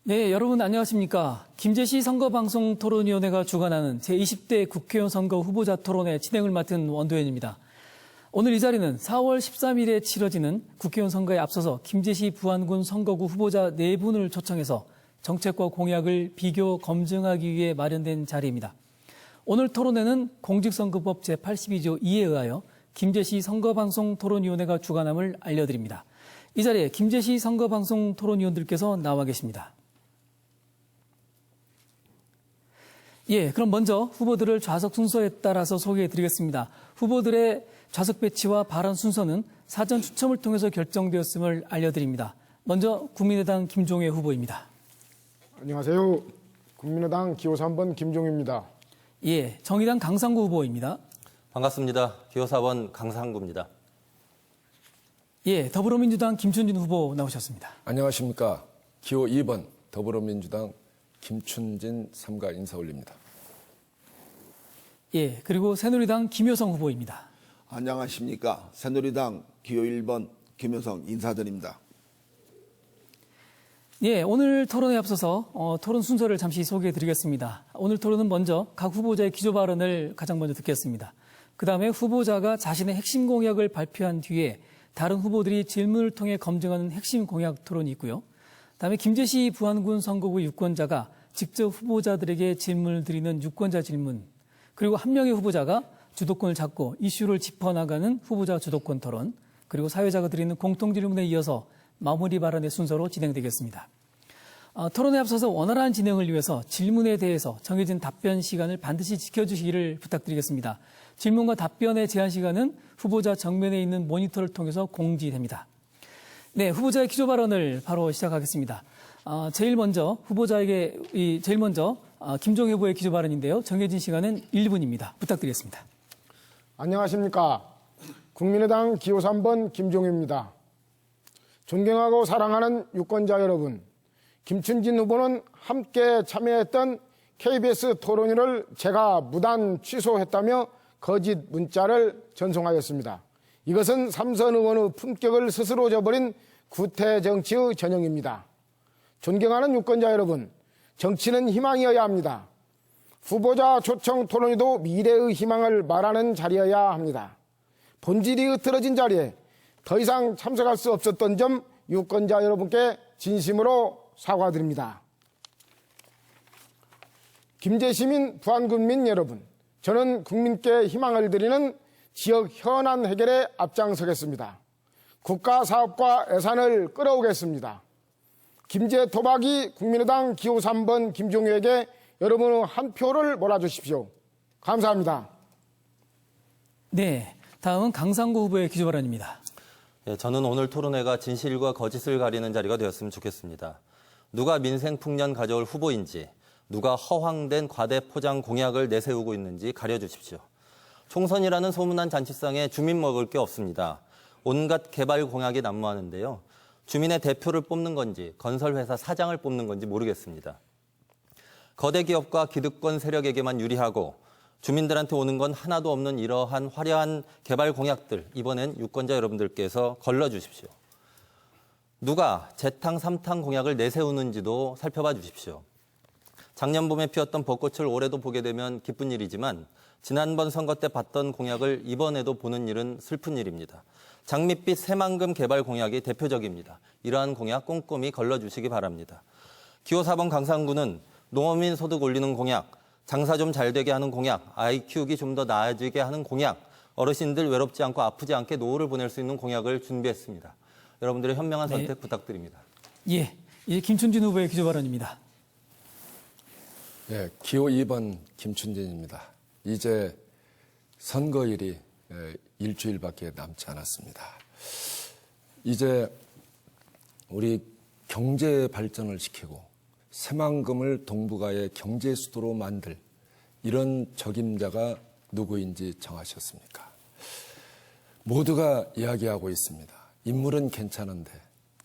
네, 여러분 안녕하십니까. 김제시 선거방송 토론위원회가 주관하는 제20대 국회의원 선거 후보자 토론회 진행을 맡은 원도현입니다. 오늘 이 자리는 4월 13일에 치러지는 국회의원 선거에 앞서서 김제시 부안군 선거구 후보자 4분을 초청해서 정책과 공약을 비교 검증하기 위해 마련된 자리입니다. 오늘 토론회는 공직선거법 제82조 2에 의하여 김제시 선거방송 토론위원회가 주관함을 알려드립니다. 이 자리에 김제시 선거방송 토론위원들께서 나와 계십니다. 예, 그럼 먼저 후보들을 좌석 순서에 따라서 소개해드리겠습니다. 후보들의 좌석 배치와 발언 순서는 사전 추첨을 통해서 결정되었음을 알려드립니다. 먼저 국민의당 김종회 후보입니다. 안녕하세요. 국민의당 기호 3번 김종회입니다. 예, 정의당 강상구 후보입니다. 반갑습니다. 기호 4번 강상구입니다. 예, 더불어민주당 김춘진 후보 나오셨습니다. 안녕하십니까. 기호 2번 더불어민주당 김춘진 3가 인사 올립니다. 예, 그리고 새누리당 김효성 후보입니다. 안녕하십니까. 새누리당 기호 1번 김효성 인사드립니다. 예, 오늘 토론에 앞서서 토론 순서를 잠시 소개해드리겠습니다. 오늘 토론은 먼저 각 후보자의 기조 발언을 가장 먼저 듣겠습니다. 그 다음에 후보자가 자신의 핵심 공약을 발표한 뒤에 다른 후보들이 질문을 통해 검증하는 핵심 공약 토론이 있고요. 다음에 김제시 부안군 선거구 유권자가 직접 후보자들에게 질문을 드리는 유권자 질문, 그리고 한 명의 후보자가 주도권을 잡고 이슈를 짚어나가는 후보자 주도권 토론, 그리고 사회자가 드리는 공통 질문에 이어서 마무리 발언의 순서로 진행되겠습니다. 토론에 앞서서 원활한 진행을 위해서 질문에 대해서 정해진 답변 시간을 반드시 지켜주시기를 부탁드리겠습니다. 질문과 답변의 제한 시간은 후보자 정면에 있는 모니터를 통해서 공지됩니다. 네, 후보자의 기조 발언을 바로 시작하겠습니다. 제일 먼저 김종회 후보의 기조 발언인데요. 정해진 시간은 1분입니다. 부탁드리겠습니다. 안녕하십니까. 국민의당 기호 3번 김종회입니다. 존경하고 사랑하는 유권자 여러분, 김춘진 후보는 함께 참여했던 KBS 토론회를 제가 무단 취소했다며 거짓 문자를 전송하였습니다. 이것은 삼선 의원의 품격을 스스로 저버린 구태 정치의 전형입니다. 존경하는 유권자 여러분, 정치는 희망이어야 합니다. 후보자 초청 토론회도 미래의 희망을 말하는 자리여야 합니다. 본질이 흐트러진 자리에 더 이상 참석할 수 없었던 점 유권자 여러분께 진심으로 사과드립니다. 김제시민 부안군민 여러분, 저는 국민께 희망을 드리는 지역 현안 해결에 앞장서겠습니다. 국가 사업과 예산을 끌어오겠습니다. 김제 토박이 국민의당 기호 3번 김종회에게 여러분의 한 표를 몰아주십시오. 감사합니다. 네, 다음은 강상구 후보의 기조 발언입니다. 예, 저는 오늘 토론회가 진실과 거짓을 가리는 자리가 되었으면 좋겠습니다. 누가 민생 풍년 가져올 후보인지, 누가 허황된 과대 포장 공약을 내세우고 있는지 가려주십시오. 총선이라는 소문난 잔치상에 주민 먹을 게 없습니다. 온갖 개발 공약이 난무하는데요. 주민의 대표를 뽑는 건지 건설회사 사장을 뽑는 건지 모르겠습니다. 거대 기업과 기득권 세력에게만 유리하고 주민들한테 오는 건 하나도 없는 이러한 화려한 개발 공약들, 이번엔 유권자 여러분들께서 걸러주십시오. 누가 재탕, 삼탕 공약을 내세우는지도 살펴봐 주십시오. 작년 봄에 피었던 벚꽃을 올해도 보게 되면 기쁜 일이지만 지난번 선거 때 봤던 공약을 이번에도 보는 일은 슬픈 일입니다. 장밋빛 새만금 개발 공약이 대표적입니다. 이러한 공약 꼼꼼히 걸러주시기 바랍니다. 기호 4번 강상구는 농어민 소득 올리는 공약, 장사 좀 잘 되게 하는 공약, 아이 키우기 좀 더 나아지게 하는 공약, 어르신들 외롭지 않고 아프지 않게 노후를 보낼 수 있는 공약을 준비했습니다. 여러분들의 현명한 선택 부탁드립니다. 예, 이제 김춘진 후보의 기조 발언입니다. 예, 기호 2번 김춘진입니다. 이제 선거일이 일주일밖에 남지 않았습니다. 이제 우리 경제 발전을 시키고 새만금을 동북아의 경제 수도로 만들 이런 적임자가 누구인지 정하셨습니까? 모두가 이야기하고 있습니다. 인물은 괜찮은데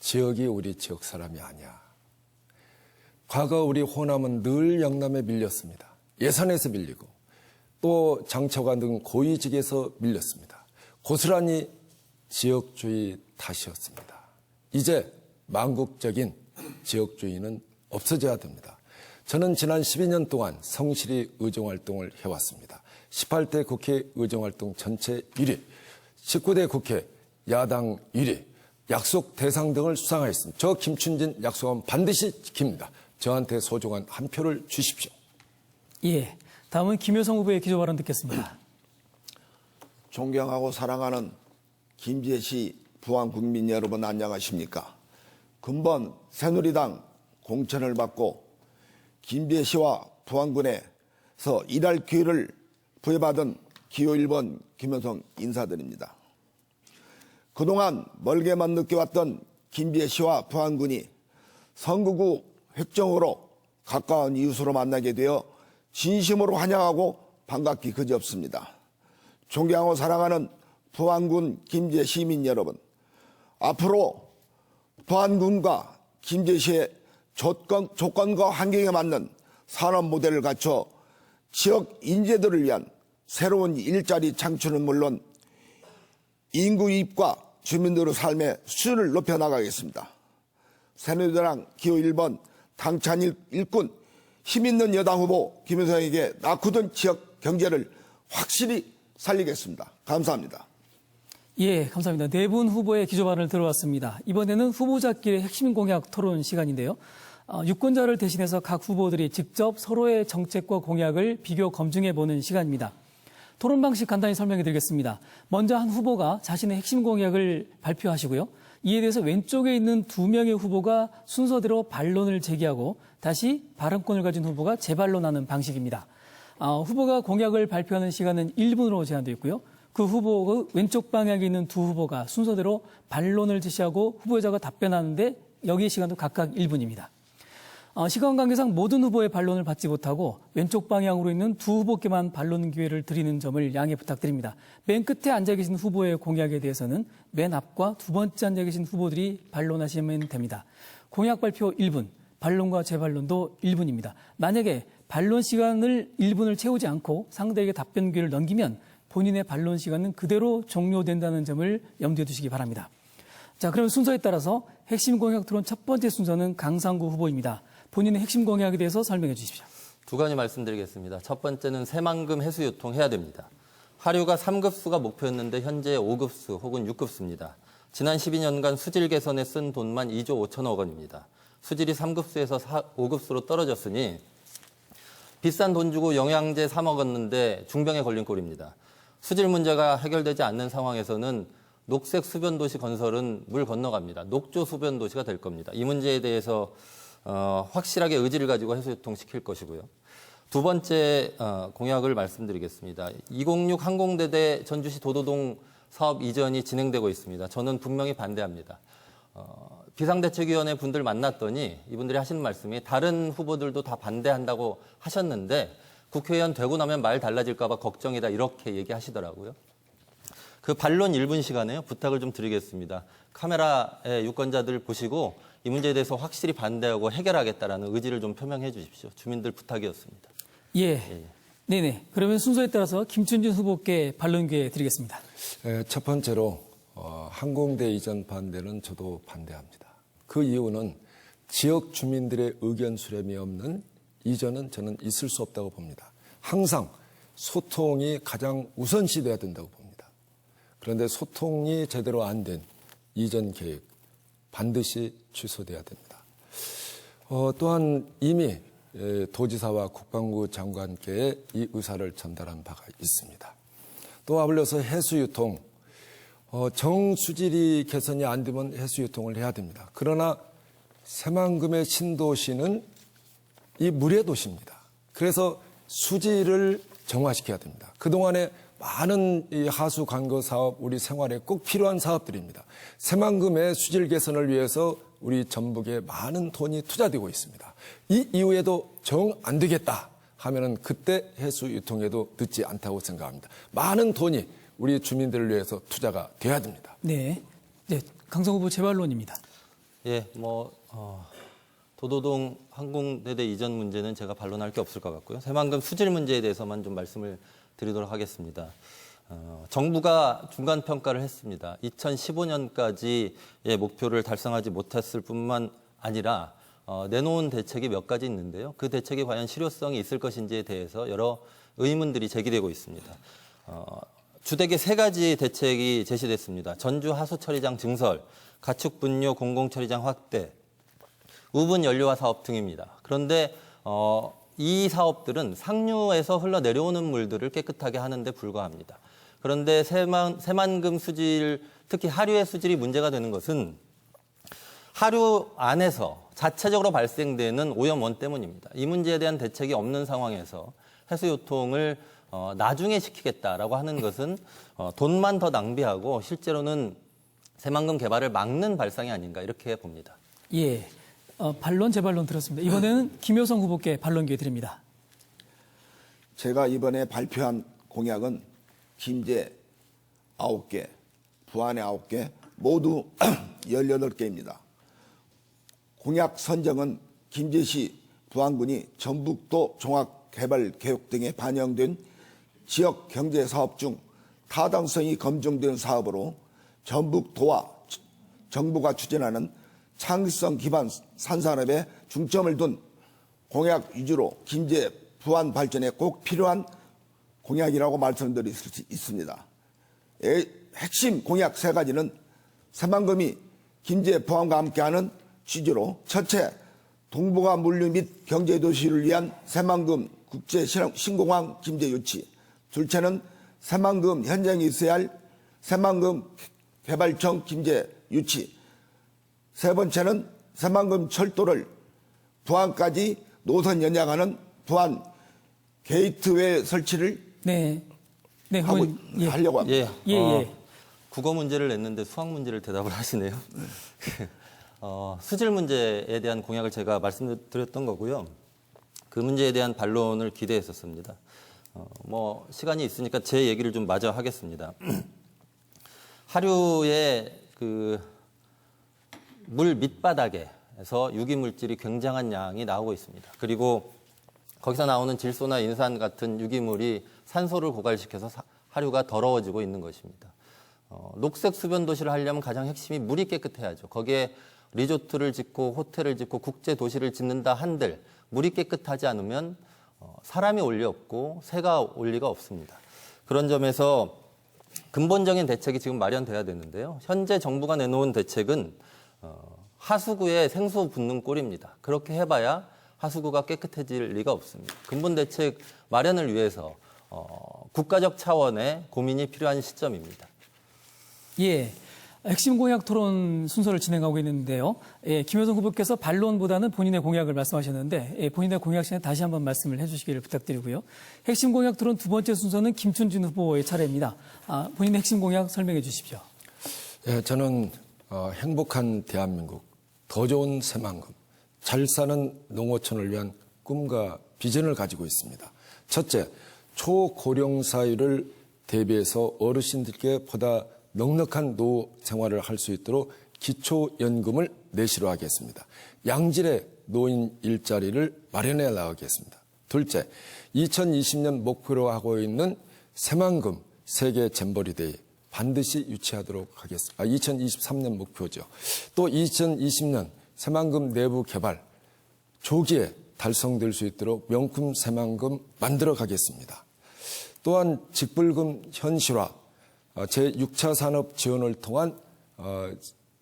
지역이 우리 지역 사람이 아니야. 과거 우리 호남은 늘 영남에 밀렸습니다. 예산에서 밀리고 또 장처관 등 고위직에서 밀렸습니다. 고스란히 지역주의 탓이었습니다. 이제 망국적인 지역주의는 없어져야 됩니다. 저는 지난 12년 동안 성실히 의정활동을 해왔습니다. 18대 국회 의정활동 전체 1위, 19대 국회 야당 1위, 약속 대상 등을 수상하였습니다. 저 김춘진 약속은 반드시 지킵니다. 저한테 소중한 한 표를 주십시오. 예, 다음은 김효성 후보의 기조 발언 듣겠습니다. 존경하고 사랑하는 김제시 부안 국민 여러분 안녕하십니까? 근본 새누리당 공천을 받고 김제시와 부안군에서 일할 기회를 부여받은 기호 1번 김효성 인사드립니다. 그동안 멀게만 느껴왔던 김제시와 부안군이 선거구 획정으로 가까운 이웃으로 만나게 되어 진심으로 환영하고 반갑기 그지없습니다. 존경하고 사랑하는 부안군 김제 시민 여러분, 앞으로 부안군과 김제시의 조건과 환경에 맞는 산업 모델을 갖춰 지역 인재들을 위한 새로운 일자리 창출은 물론 인구 이입과 주민들의 삶의 수준을 높여나가겠습니다. 새누리당 기호 1번 당찬 일꾼 힘있는 여당 후보 김효성에게 낙후된 지역 경제를 확실히 살리겠습니다. 감사합니다. 예, 감사합니다. 네 분 후보의 기조 발언을 들어왔습니다. 이번에는 후보자끼리 핵심 공약 토론 시간인데요. 유권자를 대신해서 각 후보들이 직접 서로의 정책과 공약을 비교 검증해보는 시간입니다. 토론 방식 간단히 설명해 드리겠습니다. 먼저 한 후보가 자신의 핵심 공약을 발표하시고요. 이에 대해서 왼쪽에 있는 두 명의 후보가 순서대로 반론을 제기하고 다시 발언권을 가진 후보가 재반론하는 방식입니다. 후보가 공약을 발표하는 시간은 1분으로 제한되어 있고요. 그 후보 왼쪽 방향에 있는 두 후보가 순서대로 반론을 제시하고 후보자가 답변하는데 여기의 시간도 각각 1분입니다. 시간 관계상 모든 후보의 반론을 받지 못하고 왼쪽 방향으로 있는 두 후보께만 반론 기회를 드리는 점을 양해 부탁드립니다. 맨 끝에 앉아 계신 후보의 공약에 대해서는 맨 앞과 두 번째 앉아 계신 후보들이 반론하시면 됩니다. 공약 발표 1분, 반론과 재반론도 1분입니다. 만약에 반론 시간을 1분을 채우지 않고 상대에게 답변 기회를 넘기면 본인의 반론 시간은 그대로 종료된다는 점을 염두에 두시기 바랍니다. 자, 그럼 순서에 따라서 핵심 공약 토론 첫 번째 순서는 강상구 후보입니다. 본인의 핵심 공약에 대해서 설명해 주십시오. 두 가지 말씀드리겠습니다. 첫 번째는 새만금 해수 유통해야 됩니다. 하류가 3급수가 목표였는데 현재 5급수 혹은 6급수입니다. 지난 12년간 수질 개선에 쓴 돈만 2조 5천억 원입니다. 수질이 3급수에서 5급수로 떨어졌으니 비싼 돈 주고 영양제 사 먹었는데 중병에 걸린 꼴입니다. 수질 문제가 해결되지 않는 상황에서는 녹색 수변도시 건설은 물 건너갑니다. 녹조 수변도시가 될 겁니다. 이 문제에 대해서 확실하게 의지를 가지고 해수유통시킬 것이고요. 두 번째 공약을 말씀드리겠습니다. 206 항공대대 전주시 도도동 사업 이전이 진행되고 있습니다. 저는 분명히 반대합니다. 비상대책위원회 분들 만났더니 이분들이 하시는 말씀이 다른 후보들도 다 반대한다고 하셨는데 국회의원 되고 나면 말 달라질까 봐 걱정이다 이렇게 얘기하시더라고요. 그 반론 1분 시간에요. 부탁을 좀 드리겠습니다. 카메라에 유권자들 보시고 이 문제에 대해서 확실히 반대하고 해결하겠다라는 의지를 좀 표명해 주십시오. 주민들 부탁이었습니다. 예. 네네. 그러면 순서에 따라서 김춘진 후보께 반론 기회 드리겠습니다. 첫 번째로 항공대 이전 반대는 저도 반대합니다. 그 이유는 지역 주민들의 의견 수렴이 없는 이전은 저는 있을 수 없다고 봅니다. 항상 소통이 가장 우선시돼야 된다고 봅니다. 그런데 소통이 제대로 안 된 이전 계획 반드시 취소돼야 됩니다. 또한 이미 도지사와 국방부 장관께 이 의사를 전달한 바가 있습니다. 또 아울러서 해수유통, 정수질이 개선이 안 되면 해수유통을 해야 됩니다. 그러나 새만금의 신도시는 이 물의 도시입니다. 그래서 수질을 정화시켜야 됩니다. 그동안에 많은 이 하수 관거 사업, 우리 생활에 꼭 필요한 사업들입니다. 새만금의 수질 개선을 위해서 우리 전북에 많은 돈이 투자되고 있습니다. 이 이후에도 정 안 되겠다 하면은 그때 해수 유통에도 늦지 않다고 생각합니다. 많은 돈이 우리 주민들을 위해서 투자가 돼야 됩니다. 네. 네. 강성 후보 재반론입니다. 예, 도도동 항공대대 이전 문제는 제가 반론할 게 없을 것 같고요. 새만금 수질 문제에 대해서만 좀 말씀을 드리도록 하겠습니다. 정부가 중간 평가를 했습니다. 2015년까지의 목표를 달성하지 못했을 뿐만 아니라 내놓은 대책이 몇 가지 있는데요. 그 대책이 과연 실효성이 있을 것인지에 대해서 여러 의문들이 제기되고 있습니다. 주되게 세 가지 대책이 제시됐습니다. 전주 하수처리장 증설, 가축 분뇨 공공처리장 확대, 우분 연료화 사업 등입니다. 그런데 이 사업들은 상류에서 흘러내려오는 물들을 깨끗하게 하는 데 불과합니다. 그런데 새만금 수질, 특히 하류의 수질이 문제가 되는 것은 하류 안에서 자체적으로 발생되는 오염원 때문입니다. 이 문제에 대한 대책이 없는 상황에서 해수요통을 나중에 시키겠다라고 하는 것은 돈만 더 낭비하고 실제로는 새만금 개발을 막는 발상이 아닌가 이렇게 봅니다. 예, 반론 재반론 들었습니다. 이번에는 김효성 후보께 반론 기회 드립니다. 제가 이번에 발표한 공약은 김제 9개, 부안에 9개, 모두 18개입니다. 공약 선정은 김제시 부안군이 전북도 종합개발계획 등에 반영된 지역 경제사업 중 타당성이 검증된 사업으로 전북도와 정부가 추진하는 창의성 기반 산산업에 중점을 둔 공약 위주로 김제 부안 발전에 꼭 필요한 공약이라고 말씀드릴 수 있습니다. 핵심 공약 세 가지는 새만금이 김제 부안과 함께하는 취지로 첫째, 동북아 물류 및 경제도시를 위한 새만금 국제신공항 김제 유치, 둘째는 새만금 현장에 있어야 할 새만금 개발청 김제 유치, 세 번째는 새만금 철도를 부안까지 노선 연장하는 부안 게이트웨이 설치를 하려고 합니다. 국어 문제를 냈는데 수학 문제를 대답을 하시네요. 수질 문제에 대한 공약을 제가 말씀드렸던 거고요. 그 문제에 대한 반론을 기대했었습니다. 시간이 있으니까 제 얘기를 좀 마저 하겠습니다. 하류의 물 밑바닥에서 유기물질이 굉장한 양이 나오고 있습니다. 그리고 거기서 나오는 질소나 인산 같은 유기물이 산소를 고갈시켜서 하류가 더러워지고 있는 것입니다. 녹색 수변 도시를 하려면 가장 핵심이 물이 깨끗해야죠. 거기에 리조트를 짓고 호텔을 짓고 국제 도시를 짓는다 한들 물이 깨끗하지 않으면 사람이 올 리 없고 새가 올 리가 없습니다. 그런 점에서 근본적인 대책이 지금 마련돼야 되는데요. 현재 정부가 내놓은 대책은 하수구에 생수 붓는 꼴입니다. 그렇게 해봐야 하수구가 깨끗해질 리가 없습니다. 근본 대책 마련을 위해서 국가적 차원의 고민이 필요한 시점입니다. 예, 핵심 공약 토론 순서를 진행하고 있는데요. 예, 김효성 후보께서 반론보다는 본인의 공약을 말씀하셨는데 본인의 공약 시간에 다시 한번 말씀을 해주시기를 부탁드리고요. 핵심 공약 토론 두 번째 순서는 김춘진 후보의 차례입니다. 본인의 핵심 공약 설명해 주십시오. 예, 저는 행복한 대한민국, 더 좋은 새만금, 잘 사는 농어촌을 위한 꿈과 비전을 가지고 있습니다. 첫째, 초고령 사회를 대비해서 어르신들께 보다 넉넉한 노후 생활을 할 수 있도록 기초연금을 내시로 하겠습니다. 양질의 노인 일자리를 마련해 나가겠습니다. 둘째, 2020년 목표로 하고 있는 새만금 세계 잼버리 데이 반드시 유치하도록 하겠습니다. 2023년 목표죠. 또 2020년 새만금 내부 개발 조기에 달성될 수 있도록 명품 새만금 만들어 가겠습니다. 또한 직불금 현실화, 제6차 산업 지원을 통한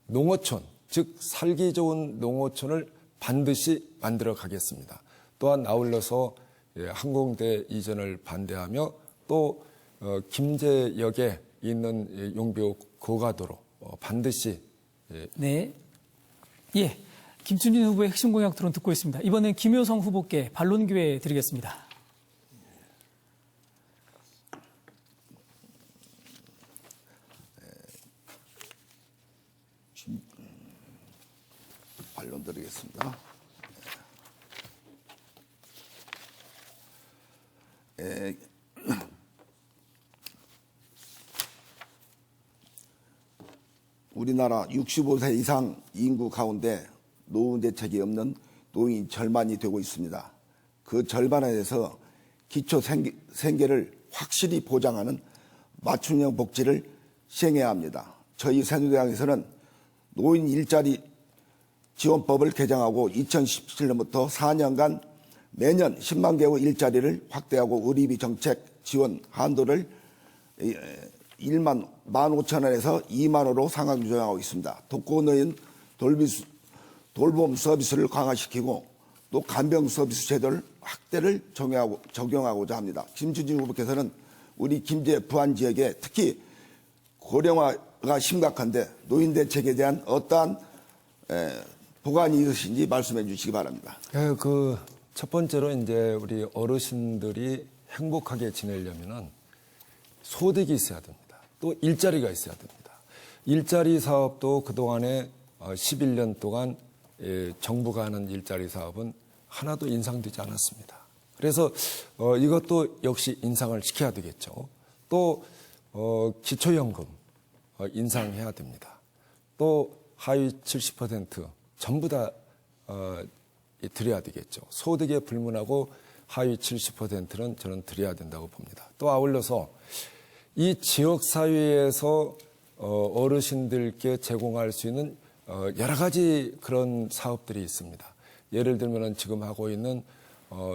농어촌, 즉 살기 좋은 농어촌을 반드시 만들어 가겠습니다. 또한 아울러서 항공대 이전을 반대하며 또 김제역에 있는 용교 고가도로 반드시 네. 예. 김춘진 후보의 핵심 공약 토론 듣고 있습니다. 이번엔 김효성 후보께 반론 기회 드리겠습니다. 반론 드리겠습니다. 우리나라 65세 이상 인구 가운데 노후 대책이 없는 노인이 절반이 되고 있습니다. 그 절반에 대해서 기초 생계를 확실히 보장하는 맞춤형 복지를 시행해야 합니다. 저희 새누리당에서는 노인 일자리 지원법을 개정하고 2017년부터 4년간 매년 10만 개의 일자리를 확대하고 의료비 정책 지원 한도를 15,000원에서 2만 원으로 상향 조정하고 있습니다. 독거노인 돌봄 서비스를 강화시키고 또 간병 서비스 제도를 확대를 적용하고자 합니다. 김춘진 후보께서는 우리 김제 부안 지역에 특히 고령화가 심각한데 노인 대책에 대한 어떠한 보관이 있으신지 말씀해 주시기 바랍니다. 첫 번째로 이제 우리 어르신들이 행복하게 지내려면은 소득이 있어야 됩니다. 또 일자리가 있어야 됩니다. 일자리 사업도 그동안에 11년 동안 정부가 하는 일자리 사업은 하나도 인상되지 않았습니다. 그래서 이것도 역시 인상을 시켜야 되겠죠. 또 기초연금 인상해야 됩니다. 또 하위 70% 전부 다 드려야 되겠죠. 소득에 불문하고 하위 70%는 저는 드려야 된다고 봅니다. 또 아울러서 이 지역사회에서 어르신들께 제공할 수 있는 여러 가지 그런 사업들이 있습니다. 예를 들면 지금 하고 있는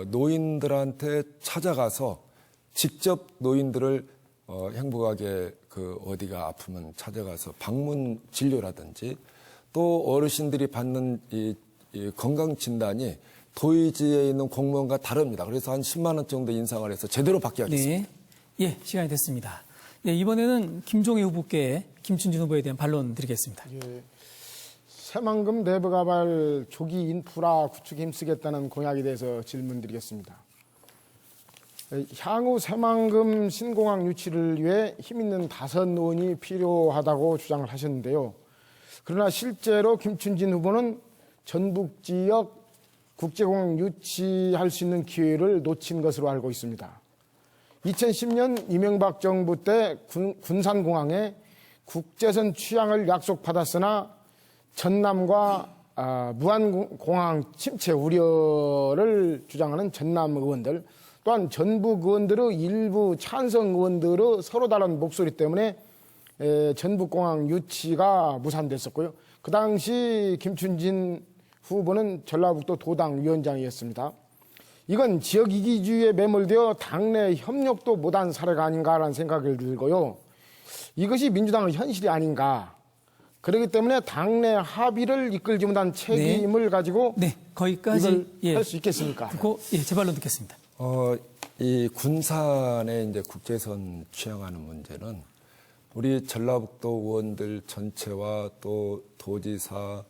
노인들한테 찾아가서 직접 노인들을 행복하게 어디가 아프면 찾아가서 방문 진료라든지 또 어르신들이 받는 이 건강 진단이 도의지에 있는 공무원과 다릅니다. 그래서 한 10만 원 정도 인상을 해서 제대로 받게 하겠습니다. 네, 예, 시간이 됐습니다. 네, 이번에는 김종애 후보께 김춘진 후보에 대한 반론 드리겠습니다. 예, 새만금 내부 가발 조기 인프라 구축에 힘쓰겠다는 공약에 대해서 질문드리겠습니다. 향후 새만금 신공항 유치를 위해 힘있는 5노인이 필요하다고 주장을 하셨는데요. 그러나 실제로 김춘진 후보는 전북 지역 국제공항 유치할 수 있는 기회를 놓친 것으로 알고 있습니다. 2010년 이명박 정부 때 군산공항에 국제선 취항을 약속받았으나 전남과 무안공항 침체 우려를 주장하는 전남 의원들, 또한 전북 의원들의 일부 찬성 의원들의 서로 다른 목소리 때문에 전북공항 유치가 무산됐었고요. 그 당시 김춘진 후보는 전라북도 도당 위원장이었습니다. 이건 지역 이기주의에 매몰되어 당내 협력도 못한 사례가 아닌가라는 생각을 들고요. 이것이 민주당의 현실이 아닌가. 그렇기 때문에 당내 합의를 이끌지 못한 책임을 가지고 거기까지 이걸 할 수 있겠습니까? 듣고 제 반론 듣겠습니다. 이 군산에 이제 국제선 취항하는 문제는 우리 전라북도 의원들 전체와 또 도지사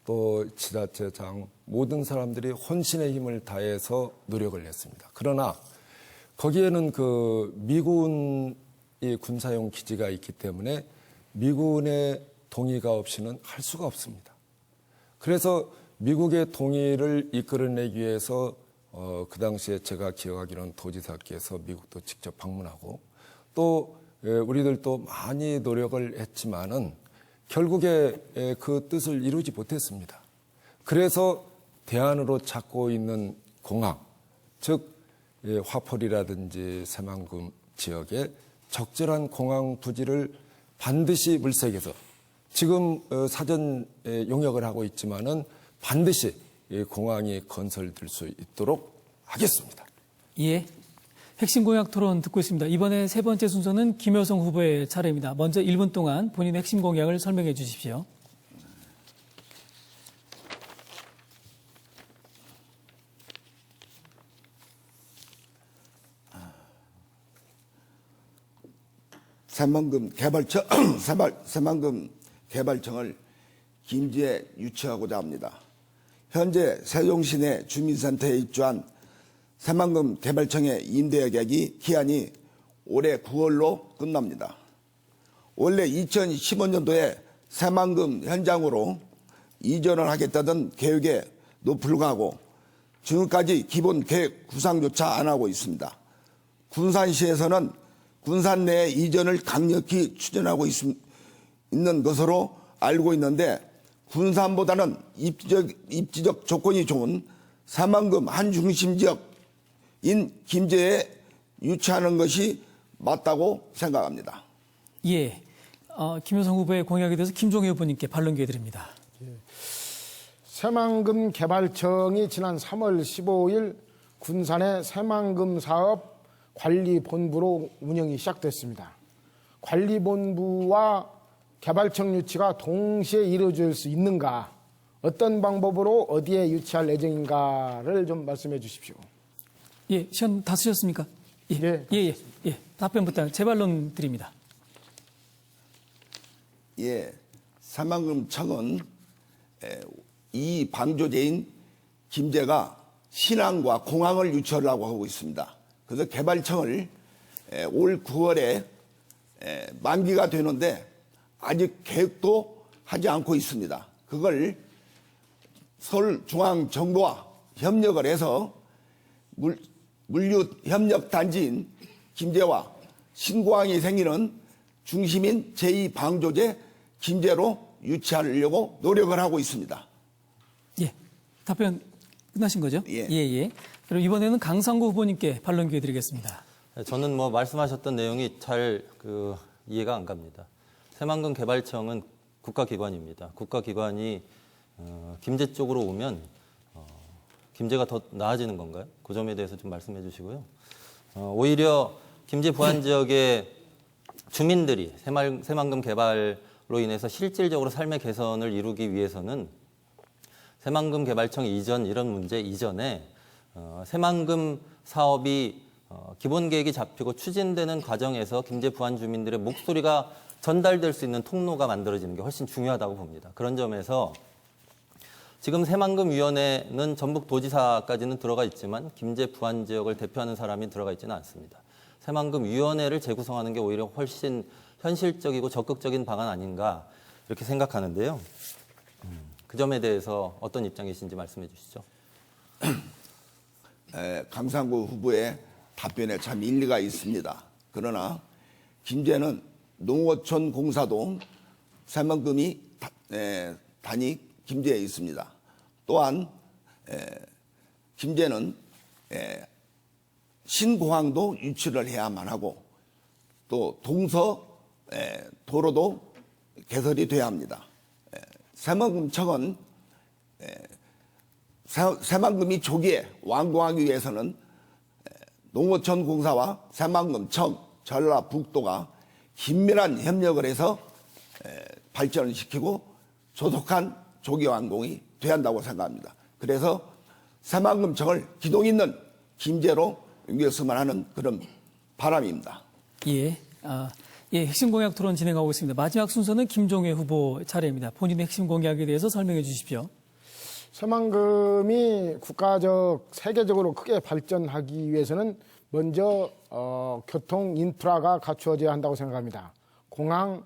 또 지자체장 모든 사람들이 혼신의 힘을 다해서 노력을 했습니다. 그러나 거기에는 미군이 군사용 기지가 있기 때문에 미군의 동의가 없이는 할 수가 없습니다. 그래서 미국의 동의를 이끌어내기 위해서 그 당시에 제가 기억하기로는 도지사께서 미국도 직접 방문하고 또 우리들도 많이 노력을 했지만은 결국에 그 뜻을 이루지 못했습니다. 그래서 대안으로 찾고 있는 공항, 즉 화포리라든지 새만금 지역에 적절한 공항 부지를 반드시 물색해서 지금 사전 용역을 하고 있지만은 반드시 공항이 건설될 수 있도록 하겠습니다. 예. 핵심 공약 토론 듣고 있습니다. 이번에 세 번째 순서는 김여성 후보의 차례입니다. 먼저 1분 동안 본인의 핵심 공약을 설명해 주십시오. 새만금 개발청을 김제에 유치하고자 합니다. 현재 세종시내 주민센터에 입주한 새만금 개발청의 임대계약이 기한이 올해 9월로 끝납니다. 원래 2015년도에 새만금 현장으로 이전을 하겠다던 계획에도 불구하고 지금까지 기본 계획 구상조차 안 하고 있습니다. 군산시에서는 군산 내 이전을 강력히 추진하고 있는 것으로 알고 있는데 군산보다는 입지적 조건이 좋은 새만금 한 중심 지역인 김제에 유치하는 것이 맞다고 생각합니다. 예. 김효성 후보의 공약에 대해서 김종혜 후보님께 반론 기회 드립니다. 새만금 개발청이 지난 3월 15일 군산의 새만금 사업 관리본부로 운영이 시작됐습니다. 관리본부와 개발청 유치가 동시에 이루어질 수 있는가, 어떤 방법으로 어디에 유치할 예정인가를 좀 말씀해 주십시오. 예, 시간 다 쓰셨습니까? 예. 예. 답변부터 재반론 드립니다. 예, 새만금청은 이 방조제인 김제가 신항과 공항을 유치하려고 하고 있습니다. 그래서 개발청을 올 9월에 만기가 되는데 아직 계획도 하지 않고 있습니다. 그걸 서울중앙정부와 협력을 해서 물류협력단지인 김제와 신공항이 생기는 중심인 제2방조제 김제로 유치하려고 노력을 하고 있습니다. 예. 답변 끝나신 거죠? 예. 그럼 이번에는 강상구 후보님께 반론 기회 드리겠습니다. 저는 뭐 말씀하셨던 내용이 잘 이해가 안 갑니다. 새만금 개발청은 국가기관입니다. 국가기관이 김제 쪽으로 오면 김제가 더 나아지는 건가요? 그 점에 대해서 좀 말씀해 주시고요. 오히려 김제 부안 지역의 주민들이 새만금 개발로 인해서 실질적으로 삶의 개선을 이루기 위해서는 새만금 개발청 이전 이런 문제 이전에 새만금 사업이 기본 계획이 잡히고 추진되는 과정에서 김제 부안 주민들의 목소리가 전달될 수 있는 통로가 만들어지는 게 훨씬 중요하다고 봅니다. 그런 점에서 지금 새만금위원회는 전북도지사까지는 들어가 있지만 김제 부안 지역을 대표하는 사람이 들어가 있지는 않습니다. 새만금위원회를 재구성하는 게 오히려 훨씬 현실적이고 적극적인 방안 아닌가 이렇게 생각하는데요. 그 점에 대해서 어떤 입장이신지 말씀해 주시죠. 강상구 후보의 답변에 참 일리가 있습니다. 그러나 김제는 농어촌 공사도 새만금이 단위 김제에 있습니다. 또한 김제는 신공항도 유치를 해야만 하고 또 동서 도로도 개설이 돼야 합니다. 새만금청은 새만금이 조기에 완공하기 위해서는 농어촌 공사와 새만금청, 전라북도가 긴밀한 협력을 해서 발전을 시키고 조속한 조기 완공이 돼야 한다고 생각합니다. 그래서 새만금청을 기동 있는 김제로 옮겼으면 하는 그런 바람입니다. 예. 핵심 공약 토론 진행하고 있습니다. 마지막 순서는 김종혜 후보 차례입니다. 본인의 핵심 공약에 대해서 설명해 주십시오. 새만금이 국가적, 세계적으로 크게 발전하기 위해서는 먼저 교통 인프라가 갖추어져야 한다고 생각합니다. 공항,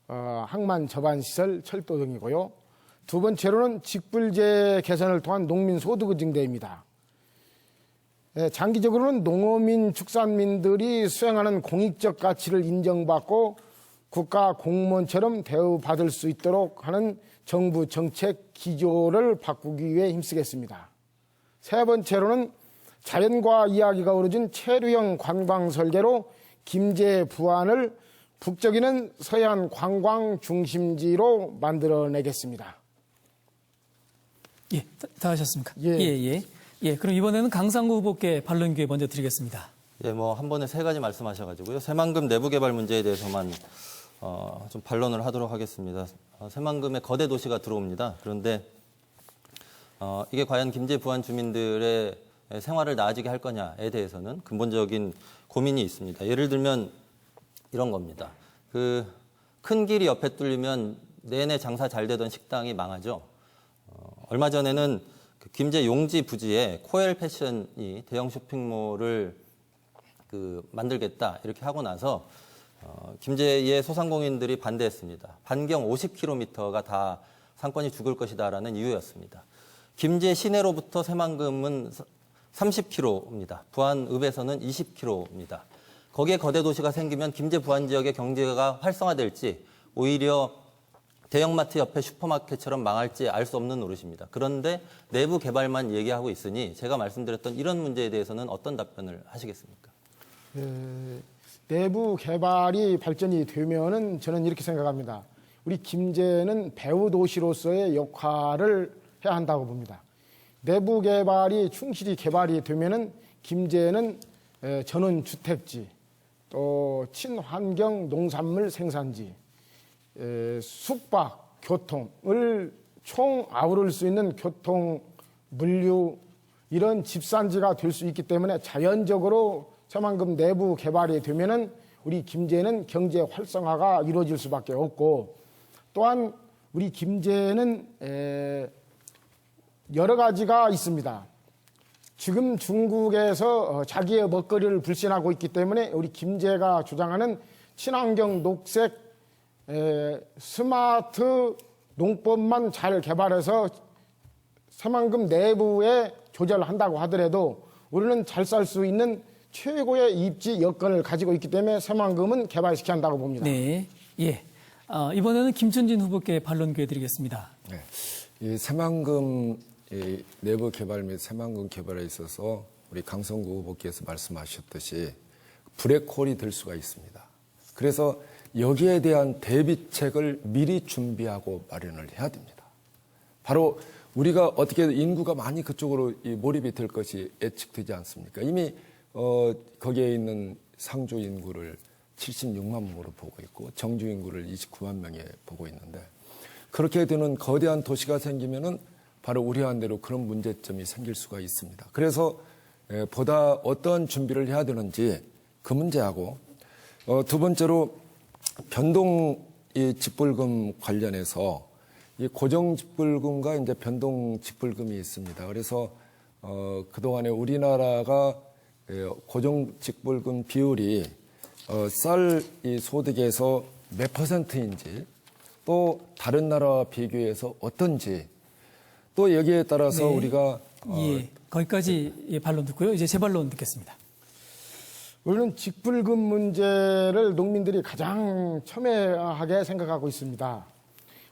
항만 접안 시설, 철도 등이고요. 두 번째로는 직불제 개선을 통한 농민 소득 증대입니다. 장기적으로는 농어민, 축산민들이 수행하는 공익적 가치를 인정받고 국가 공무원처럼 대우받을 수 있도록 하는 정부 정책 기조를 바꾸기 위해 힘쓰겠습니다. 세 번째로는 자연과 이야기가 어우러진 체류형 관광 설계로 김제 부안을 북적이는 서해안 관광 중심지로 만들어내겠습니다. 예, 다 하셨습니까? 예. 그럼 이번에는 강상구 후보께 반론 기회 먼저 드리겠습니다. 예, 한 번에 세 가지 말씀하셔가지고요. 새만금 내부 개발 문제에 대해서만 좀 반론을 하도록 하겠습니다. 새만금에 거대 도시가 들어옵니다. 그런데 이게 과연 김제 부안 주민들의 생활을 나아지게 할 거냐에 대해서는 근본적인 고민이 있습니다. 예를 들면 이런 겁니다. 큰 길이 옆에 뚫리면 내내 장사 잘 되던 식당이 망하죠. 얼마 전에는 김제 용지 부지에 코엘 패션이 대형 쇼핑몰을 만들겠다 이렇게 하고 나서 김제의 소상공인들이 반대했습니다. 반경 50km가 다 상권이 죽을 것이다라는 이유였습니다. 김제 시내로부터 새만금은 30km입니다. 부안읍에서는 20km입니다. 거기에 거대 도시가 생기면 김제 부안 지역의 경제가 활성화될지 오히려 대형마트 옆에 슈퍼마켓처럼 망할지 알 수 없는 노릇입니다. 그런데 내부 개발만 얘기하고 있으니 제가 말씀드렸던 이런 문제에 대해서는 어떤 답변을 하시겠습니까? 내부 개발이 발전이 되면은 저는 이렇게 생각합니다. 우리 김제는 배후 도시로서의 역할을 해야 한다고 봅니다. 내부 개발이 충실히 개발이 되면은 김제는 전원 주택지, 또 친환경 농산물 생산지, 숙박, 교통을 총 아우를 수 있는 교통, 물류 이런 집산지가 될 수 있기 때문에 자연적으로 새만금 내부 개발이 되면은 우리 김제는 경제 활성화가 이루어질 수밖에 없고, 또한 우리 김제는 여러 가지가 있습니다. 지금 중국에서 자기의 먹거리를 불신하고 있기 때문에 우리 김제가 주장하는 친환경 녹색 스마트 농법만 잘 개발해서 새만금 내부에 조절한다고 하더라도 우리는 잘 살 수 있는 최고의 입지 여건을 가지고 있기 때문에 새만금은 개발시켜야 한다고 봅니다. 네, 예. 이번에는 김천진 후보께 반론 기회 드리겠습니다. 네. 이 새만금 내부 개발 및 새만금 개발에 있어서 우리 강성구 후보께서 말씀하셨듯이 브레이크홀이 될 수가 있습니다. 그래서 여기에 대한 대비책을 미리 준비하고 마련을 해야 됩니다. 바로 우리가 어떻게 인구가 많이 그쪽으로 몰입이 될 것이 예측되지 않습니까? 이미 거기에 있는 상주 인구를 76만 명으로 보고 있고 정주 인구를 29만 명에 보고 있는데, 그렇게 되는 거대한 도시가 생기면은 바로 우려한 대로 그런 문제점이 생길 수가 있습니다. 그래서 보다 어떤 준비를 해야 되는지 그 문제하고, 두 번째로 변동 직불금 관련해서 이 고정 직불금과 이제 변동 직불금이 있습니다. 그래서 그동안에 우리나라가 고정 직불금 비율이 쌀 이 소득에서 몇 %인지, 또 다른 나라와 비교해서 어떤지, 또 여기에 따라서 네. 우리가 예, 거기까지 반론 듣고요. 이제 재반론 듣겠습니다. 우리는 직불금 문제를 농민들이 가장 첨예하게 생각하고 있습니다.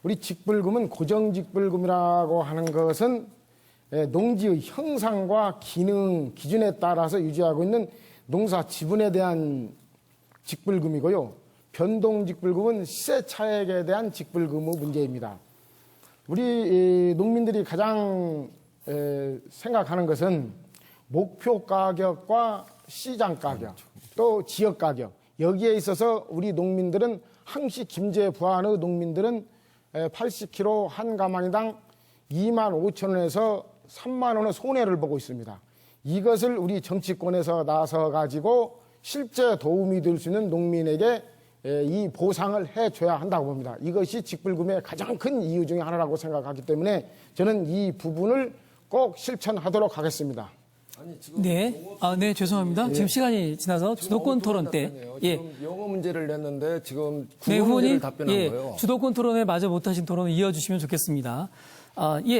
우리 직불금은 고정직불금이라고 하는 것은 농지의 형상과 기능, 기준에 따라서 유지하고 있는 농사 지분에 대한 직불금이고요. 변동직불금은 시세 차익에 대한 직불금의 문제입니다. 우리 농민들이 가장 생각하는 것은 목표 가격과 시장 가격, 또 지역 가격, 여기에 있어서 우리 농민들은 항시 김제 부안의 농민들은 80kg 한 가마니당 25,000원에서 3만 원의 손해를 보고 있습니다. 이것을 우리 정치권에서 나서 가지고 실제 도움이 될 수 있는 농민에게 이 보상을 해줘야 한다고 봅니다. 이것이 직불금의 가장 큰 이유 중에 하나라고 생각하기 때문에 저는 이 부분을 꼭 실천하도록 하겠습니다. 네, 네, 죄송합니다. 지금 시간이 지나서 주도권 토론 때, 지금 영어 문제를 냈는데 지금 네, 국어 문제를 후보님, 답변한 거예요. 주도권 토론에 마저 못하신 토론을 이어주시면 좋겠습니다.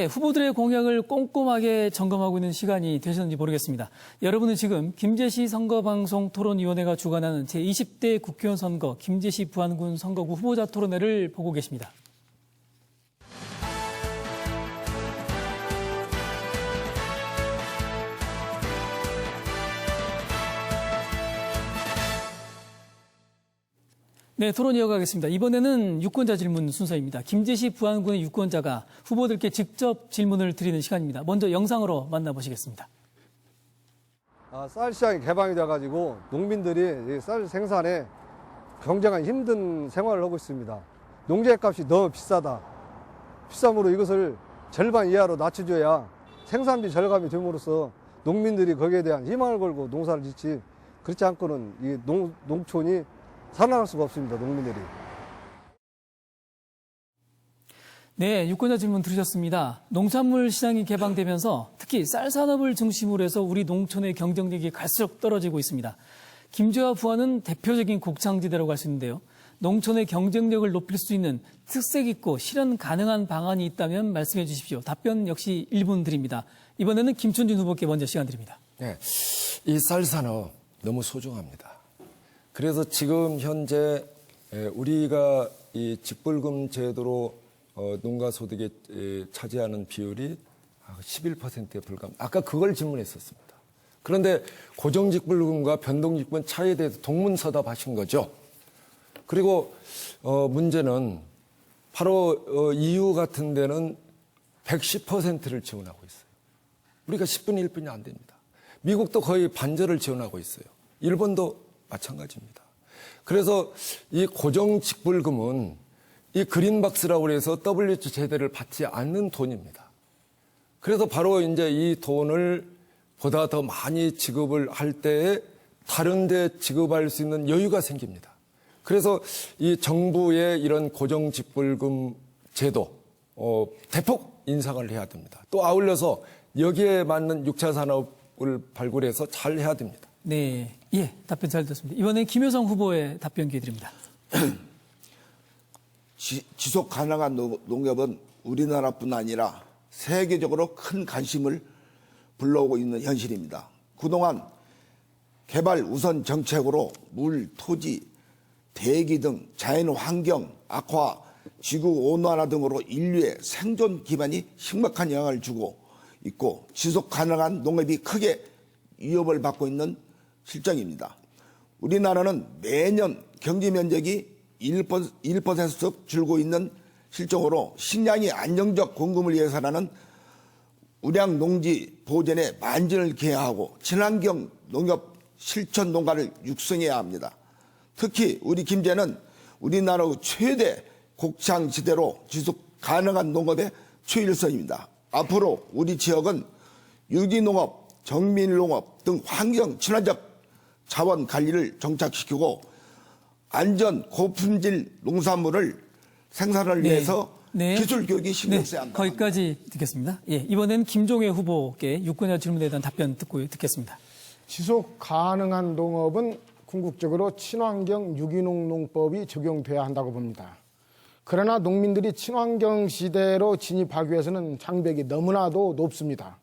후보들의 공약을 꼼꼼하게 점검하고 있는 시간이 되셨는지 모르겠습니다. 여러분은 지금 김제시 선거방송 토론위원회가 주관하는 제20대 국회의원 선거 김제시 부안군 선거구 후보자 토론회를 보고 계십니다. 네, 토론 이어가겠습니다. 이번에는 유권자 질문 순서입니다. 김제시 부안군의 유권자가 후보들께 직접 질문을 드리는 시간입니다. 먼저 영상으로 만나보시겠습니다. 쌀 시장이 개방이 돼가지고 농민들이 쌀 생산에 굉장히 힘든 생활을 하고 있습니다. 농재값이 너무 비싸다. 비싸므로 이것을 절반 이하로 낮춰줘야 생산비 절감이 됨으로써 농민들이 거기에 대한 희망을 걸고 농사를 짓지, 그렇지 않고는 이 농촌이 살아날 수가 없습니다, 농민들이. 네, 유권자 질문 들으셨습니다. 농산물 시장이 개방되면서 특히 쌀 산업을 중심으로 해서 우리 농촌의 경쟁력이 갈수록 떨어지고 있습니다. 김제와 부안은 대표적인 곡창지대라고 할 수 있는데요. 농촌의 경쟁력을 높일 수 있는 특색 있고 실현 가능한 방안이 있다면 말씀해 주십시오. 답변 역시 1분 드립니다. 이번에는 김천진 후보께 먼저 시간 드립니다. 네, 이 쌀 산업 너무 소중합니다. 그래서 지금 현재 우리가 이 직불금 제도로 농가 소득에 차지하는 비율이 11%에 불과합니다. 아까 그걸 질문했었습니다. 그런데 고정직불금과 변동직불 차이에 대해서 동문서답하신 거죠. 그리고 문제는 바로 EU 같은 데는 110%를 지원하고 있어요. 우리가 10분의 1분이 안 됩니다. 미국도 거의 반절을 지원하고 있어요. 일본도 마찬가지입니다. 그래서 이 고정직불금은 이 그린박스라고 해서 WTO 제대를 받지 않는 돈입니다. 그래서 바로 이제 이 돈을 보다 더 많이 지급을 할 때에 다른 데 지급할 수 있는 여유가 생깁니다. 그래서 이 정부의 이런 고정직불금 제도 대폭 인상을 해야 됩니다. 또 아울러서 여기에 맞는 6차 산업을 발굴해서 잘 해야 됩니다. 네, 예, 답변 잘 듣습니다. 이번엔 김효성 후보의 답변 기회 드립니다. 지속 가능한 농업은 우리나라뿐 아니라 세계적으로 큰 관심을 불러오고 있는 현실입니다. 그동안 개발 우선 정책으로 물, 토지, 대기 등 자연 환경 악화, 지구 온난화 등으로 인류의 생존 기반이 심각한 영향을 주고 있고 지속 가능한 농업이 크게 위협을 받고 있는 실정입니다. 우리나라는 매년 경제 면적이 1%씩 줄고 있는 실정으로 식량이 안정적 공급을 위해서라는 우량 농지 보존에 만전을 기하고 친환경 농업 실천 농가를 육성해야 합니다. 특히 우리 김제는 우리나라의 최대 곡창지대로 지속 가능한 농업의 최일선입니다. 앞으로 우리 지역은 유기농업, 정밀농업 등 환경 친화적 자원 관리를 정착시키고 안전 고품질 농산물을 생산을 위해서 기술 교육이 신경 써야 합니다. 거기까지 듣겠습니다. 예, 이번엔 김종회 후보께 유권자 질문에 대한 답변 듣겠습니다. 지속 가능한 농업은 궁극적으로 친환경 유기농 농법이 적용돼야 한다고 봅니다. 그러나 농민들이 친환경 시대로 진입하기 위해서는 장벽이 너무나도 높습니다.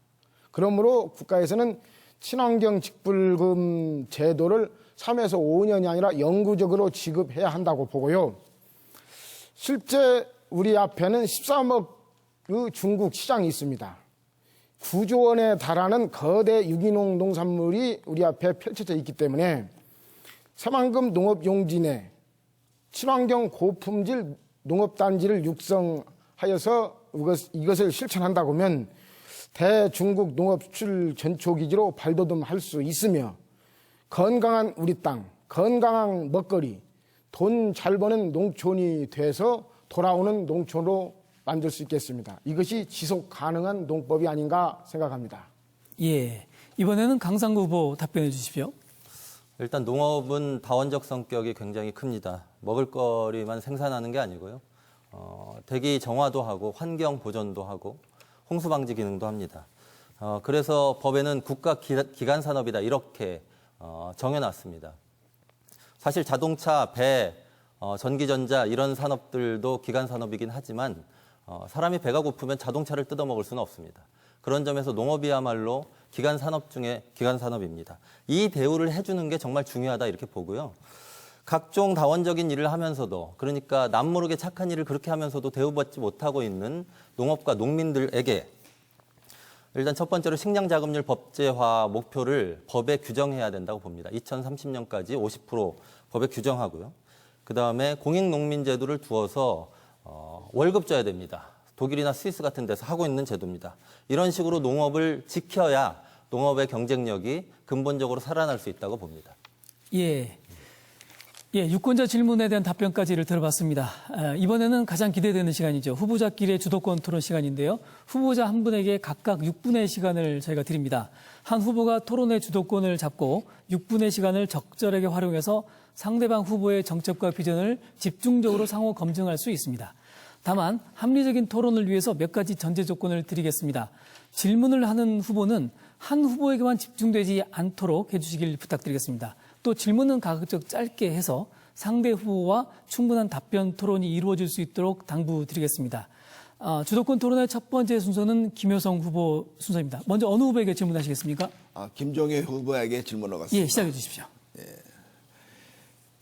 그러므로 국가에서는 친환경 직불금 제도를 3에서 5년이 아니라 영구적으로 지급해야 한다고 보고요. 실제 우리 앞에는 13억의 중국 시장이 있습니다. 9조 원에 달하는 거대 유기농 농산물이 우리 앞에 펼쳐져 있기 때문에 새만금 농업용지 내 친환경 고품질 농업단지를 육성하여서 이것을 실천한다고 하면 대중국 농업 수출 전초기지로 발돋움할 수 있으며 건강한 우리 땅, 건강한 먹거리, 돈 잘 버는 농촌이 돼서 돌아오는 농촌으로 만들 수 있겠습니다. 이것이 지속 가능한 농법이 아닌가 생각합니다. 예, 이번에는 강상구 후보 답변해 주십시오. 일단 농업은 다원적 성격이 굉장히 큽니다. 먹을거리만 생산하는 게 아니고요. 대기 정화도 하고 환경 보존도 하고 홍수 방지 기능도 합니다. 그래서 법에는 국가 기간 산업이다 이렇게 정해놨습니다. 사실 자동차, 배, 전기전자 이런 산업들도 기간 산업이긴 하지만 사람이 배가 고프면 자동차를 뜯어먹을 수는 없습니다. 그런 점에서 농업이야말로 기간 산업 중에 기간 산업입니다. 이 대우를 해주는 게 정말 중요하다 이렇게 보고요. 각종 다원적인 일을 하면서도 그러니까 남모르게 착한 일을 그렇게 하면서도 대우받지 못하고 있는 농업과 농민들에게 일단 첫 번째로 식량자급률 법제화 목표를 법에 규정해야 된다고 봅니다. 2030년까지 50% 법에 규정하고요. 그다음에 공익농민제도를 두어서 월급 줘야 됩니다. 독일이나 스위스 같은 데서 하고 있는 제도입니다. 이런 식으로 농업을 지켜야 농업의 경쟁력이 근본적으로 살아날 수 있다고 봅니다. 예, 유권자 질문에 대한 답변까지를 들어봤습니다. 이번에는 가장 기대되는 시간이죠. 후보자끼리의 주도권 토론 시간인데요. 후보자 한 분에게 각각 6분의 시간을 저희가 드립니다. 한 후보가 토론의 주도권을 잡고 6분의 시간을 적절하게 활용해서 상대방 후보의 정책과 비전을 집중적으로 상호 검증할 수 있습니다. 다만 합리적인 토론을 위해서 몇 가지 전제 조건을 드리겠습니다. 질문을 하는 후보는 한 후보에게만 집중되지 않도록 해주시길 부탁드리겠습니다. 또 질문은 가급적 짧게 해서 상대 후보와 충분한 답변 토론이 이루어질 수 있도록 당부드리겠습니다. 주도권 토론의 첫 번째 순서는 김효성 후보 순서입니다. 먼저 어느 후보에게 질문하시겠습니까? 김종회 후보에게 질문하겠습니다. 예, 시작해 주십시오.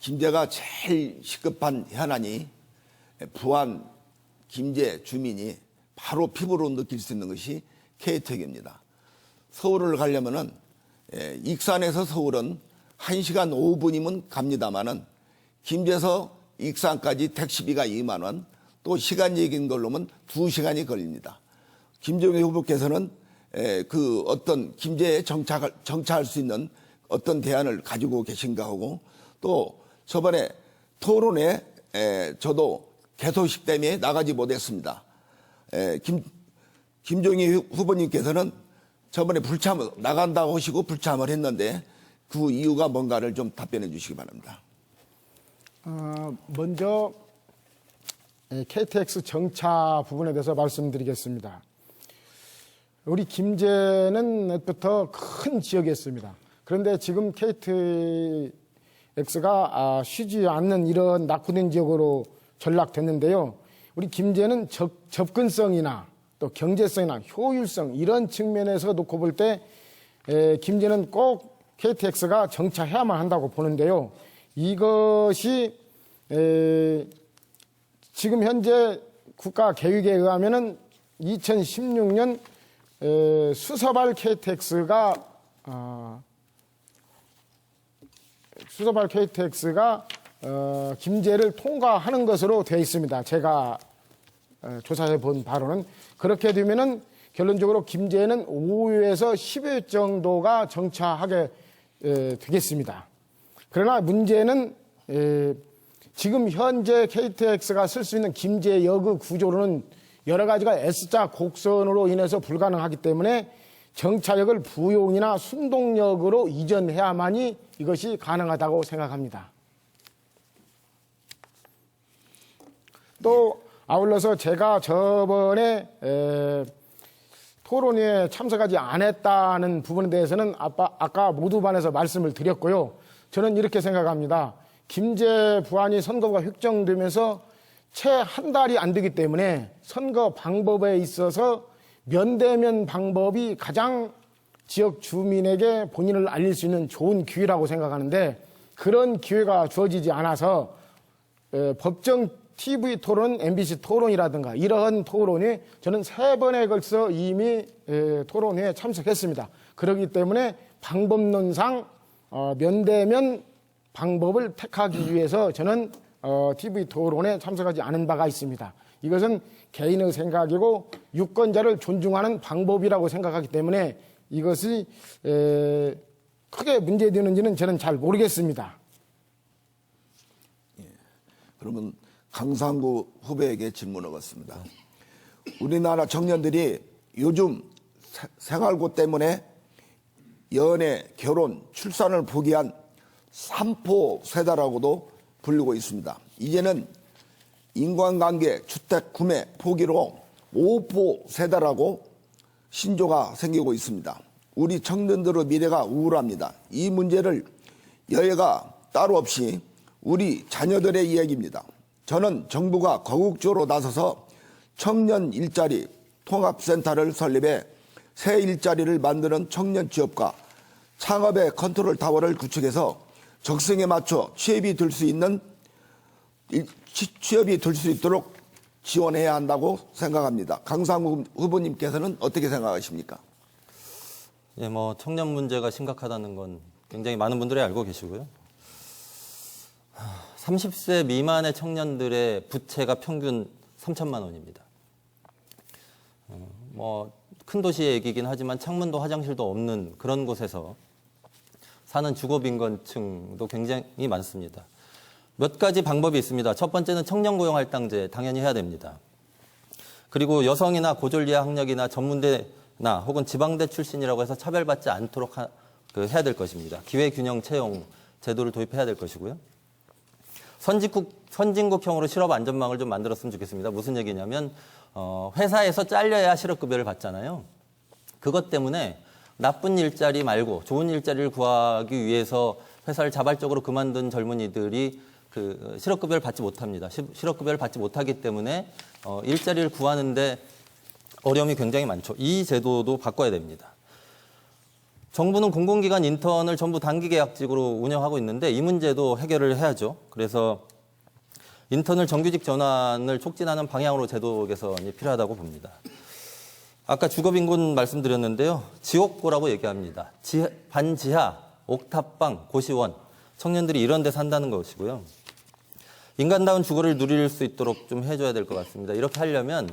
김제가 제일 시급한 현안이 부안 김제 주민이 바로 피부로 느낄 수 있는 것이 KTX입니다. 서울을 가려면은 익산에서 서울은 1시간 5분이면 갑니다만은 김제에서 익산까지 택시비가 2만 원, 또 시간 얘기인 걸로면 2시간이 걸립니다. 김정일 후보께서는 그 어떤 김제에 정차할 수 있는 어떤 대안을 가지고 계신가 하고, 또 저번에 토론회 저도 개소식 때문에 나가지 못했습니다. 김종희 후보님께서는 저번에 나간다고 하시고 불참을 했는데 그 이유가 뭔가를 좀 답변해 주시기 바랍니다. 먼저 KTX 정차 부분에 대해서 말씀드리겠습니다. 우리 김제는 옛부터 큰 지역이었습니다. 그런데 지금 KTX가 쉬지 않는 이런 낙후된 지역으로 전락됐는데요. 우리 김제는 접근성이나 또 경제성이나 효율성 이런 측면에서 놓고 볼 때 김제는 꼭 KTX가 정차해야만 한다고 보는데요. 이것이 지금 현재 국가 계획에 의하면은 2016년 수서발 KTX가 김제를 통과하는 것으로 되어 있습니다. 제가 조사해 본 바로는 그렇게 되면은 결론적으로 김제는 5회에서 10회 정도가 정차하게 되겠습니다. 그러나 문제는 지금 현재 KTX가 쓸 수 있는 김제역의 구조로는 여러 가지가 S자 곡선으로 인해서 불가능하기 때문에 정차역을 부용이나 순동역으로 이전해야만이 이것이 가능하다고 생각합니다. 또 아울러서 제가 저번에 토론회에 참석하지 않았다는 부분에 대해서는 아까 모두반에서 말씀을 드렸고요. 저는 이렇게 생각합니다. 김제 부안이 선거가 획정되면서 채 한 달이 안 되기 때문에 선거 방법에 있어서 면대면 방법이 가장 지역 주민에게 본인을 알릴 수 있는 좋은 기회라고 생각하는데 그런 기회가 주어지지 않아서 법정 TV 토론, MBC 토론이라든가 이러한 토론이 저는 3번에 걸쳐 이미 토론회에 참석했습니다. 그렇기 때문에 방법론상 면대면 방법을 택하기 위해서 저는 TV 토론에 참석하지 않은 바가 있습니다. 이것은 개인의 생각이고 유권자를 존중하는 방법이라고 생각하기 때문에 이것이 크게 문제되는지는 저는 잘 모르겠습니다. 그러면 강상구 후보에게 질문하겠습니다. 우리나라 청년들이 요즘 생활고 때문에 연애, 결혼, 출산을 포기한 삼포 세대라고도 불리고 있습니다. 이제는 인간관계, 주택 구매 포기로 5포 세대라고 신조가 생기고 있습니다. 우리 청년들의 미래가 우울합니다. 이 문제를 여야가 따로 없이 우리 자녀들의 이야기입니다. 저는 정부가 거국적으로 나서서 청년 일자리 통합센터를 설립해 새 일자리를 만드는 청년 취업과 창업의 컨트롤 타워를 구축해서 적성에 맞춰 취업이 될 수 있도록 지원해야 한다고 생각합니다. 강상구 후보님께서는 어떻게 생각하십니까? 예, 청년 문제가 심각하다는 건 굉장히 많은 분들이 알고 계시고요. 30세 미만의 청년들의 부채가 평균 3천만 원입니다. 큰 도시의 얘기긴 하지만 창문도 화장실도 없는 그런 곳에서 사는 주거빈곤층도 굉장히 많습니다. 몇 가지 방법이 있습니다. 첫 번째는 청년고용할당제 당연히 해야 됩니다. 그리고 여성이나 고졸이하 학력이나 전문대나 혹은 지방대 출신이라고 해서 차별받지 않도록 해야 될 것입니다. 기회균형 채용 제도를 도입해야 될 것이고요. 선진국형으로 실업 안전망을 좀 만들었으면 좋겠습니다. 무슨 얘기냐면 회사에서 잘려야 실업급여를 받잖아요. 그것 때문에 나쁜 일자리 말고 좋은 일자리를 구하기 위해서 회사를 자발적으로 그만둔 젊은이들이 실업급여를 받지 못합니다. 실업급여를 받지 못하기 때문에 일자리를 구하는데 어려움이 굉장히 많죠. 이 제도도 바꿔야 됩니다. 정부는 공공기관 인턴을 전부 단기계약직으로 운영하고 있는데 이 문제도 해결을 해야죠. 그래서 인턴을 정규직 전환을 촉진하는 방향으로 제도 개선이 필요하다고 봅니다. 아까 주거빈곤 말씀드렸는데요. 지옥고라고 얘기합니다. 반지하, 옥탑방, 고시원, 청년들이 이런 데 산다는 것이고요. 인간다운 주거를 누릴 수 있도록 좀 해줘야 될 것 같습니다. 이렇게 하려면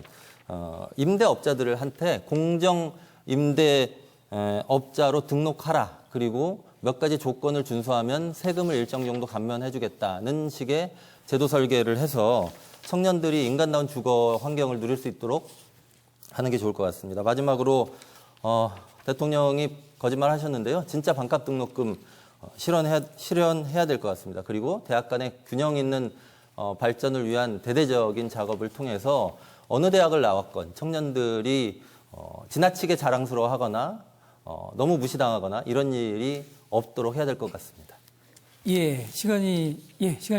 임대업자들한테 공정 임대업자로 등록하라. 그리고 몇 가지 조건을 준수하면 세금을 일정 정도 감면해주겠다는 식의 제도 설계를 해서 청년들이 인간다운 주거 환경을 누릴 수 있도록 하는 게 좋을 것 같습니다. 마지막으로 대통령이 거짓말 하셨는데요. 진짜 반값 등록금 실현해야 될 것 같습니다. 그리고 대학 간의 균형 있는 발전을 위한 대대적인 작업을 통해서 어느 대학을 나왔건 청년들이 지나치게 자랑스러워하거나 너무 무시당하거나 이런 일이 없도록 해야 될 것 같습니다. 시간이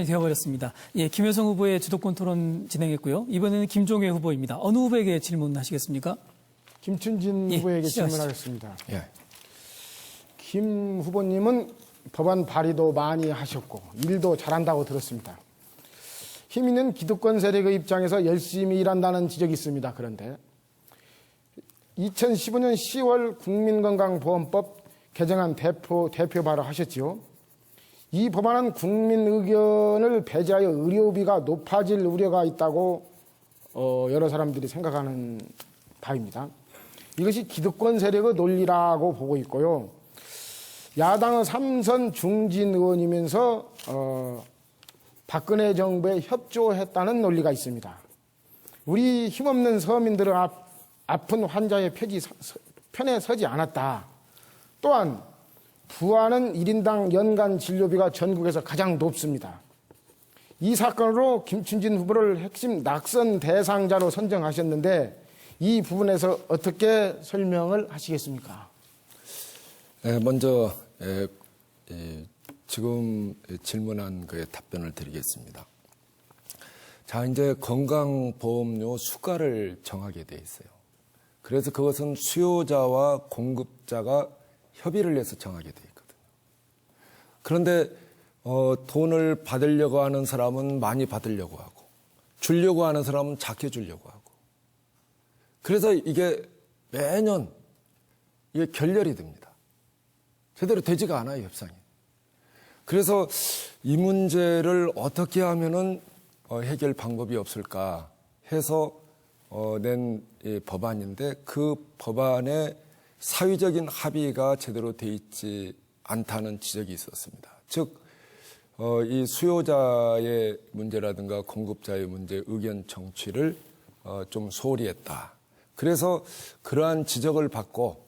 되어버렸습니다. 김여성 후보의 주도권 토론 진행했고요. 이번에는 김종회 후보입니다. 어느 후보에게 질문하시겠습니까? 김춘진 후보에게 시작하시죠. 질문하겠습니다. 예. 김 후보님은 법안 발의도 많이 하셨고 일도 잘한다고 들었습니다. 힘 있는 기득권 세력의 입장에서 열심히 일한다는 지적이 있습니다. 그런데 2015년 10월 국민건강보험법 개정안 대표 발의하셨지요. 이 법안은 국민 의견을 배제하여 의료비가 높아질 우려가 있다고 여러 사람들이 생각하는 바입니다. 이것이 기득권 세력의 논리라고 보고 있고요. 야당의 3선 중진 의원이면서 박근혜 정부에 협조했다는 논리가 있습니다. 우리 힘없는 서민들의 아픈 환자의 편에 서지 않았다. 또한 부안은 1인당 연간 진료비가 전국에서 가장 높습니다. 이 사건으로 김춘진 후보를 핵심 낙선 대상자로 선정하셨는데 이 부분에서 어떻게 설명을 하시겠습니까? 먼저 지금 질문한 그에 답변을 드리겠습니다. 자, 이제 건강보험료 수가를 정하게 돼 있어요. 그래서 그것은 수요자와 공급자가 협의를 해서 정하게 돼 있거든요. 그런데 돈을 받으려고 하는 사람은 많이 받으려고 하고 주려고 하는 사람은 작게 주려고 하고 그래서 이게 매년 이게 결렬이 됩니다. 제대로 되지가 않아요, 협상이. 그래서 이 문제를 어떻게 하면은 해결 방법이 없을까 해서 낸 법안인데 그 법안에 사회적인 합의가 제대로 돼 있지 않다는 지적이 있었습니다. 즉, 이 수요자의 문제라든가 공급자의 문제, 의견 정취를 좀 소홀히 했다. 그래서 그러한 지적을 받고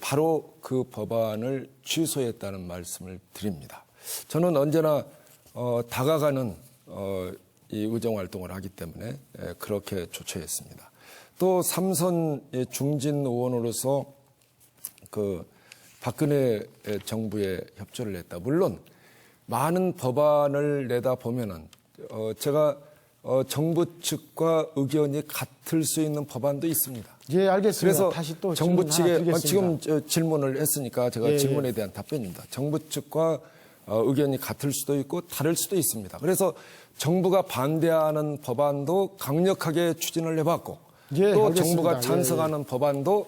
바로 그 법안을 취소했다는 말씀을 드립니다. 저는 언제나 다가가는 이 의정활동을 하기 때문에 그렇게 조처했습니다. 또 3선 중진 의원으로서 그 박근혜 정부에 협조를 했다. 물론 많은 법안을 내다 보면은 제가 정부 측과 의견이 같을 수 있는 법안도 있습니다. 예, 알겠습니다. 그래서 다시 또 정부 측에 지금 드리겠습니다. 질문을 했으니까 제가 질문에 대한 답변입니다. 정부 측과 의견이 같을 수도 있고 다를 수도 있습니다. 그래서 정부가 반대하는 법안도 강력하게 추진을 해봤고 또 알겠습니다. 정부가 찬성하는 법안도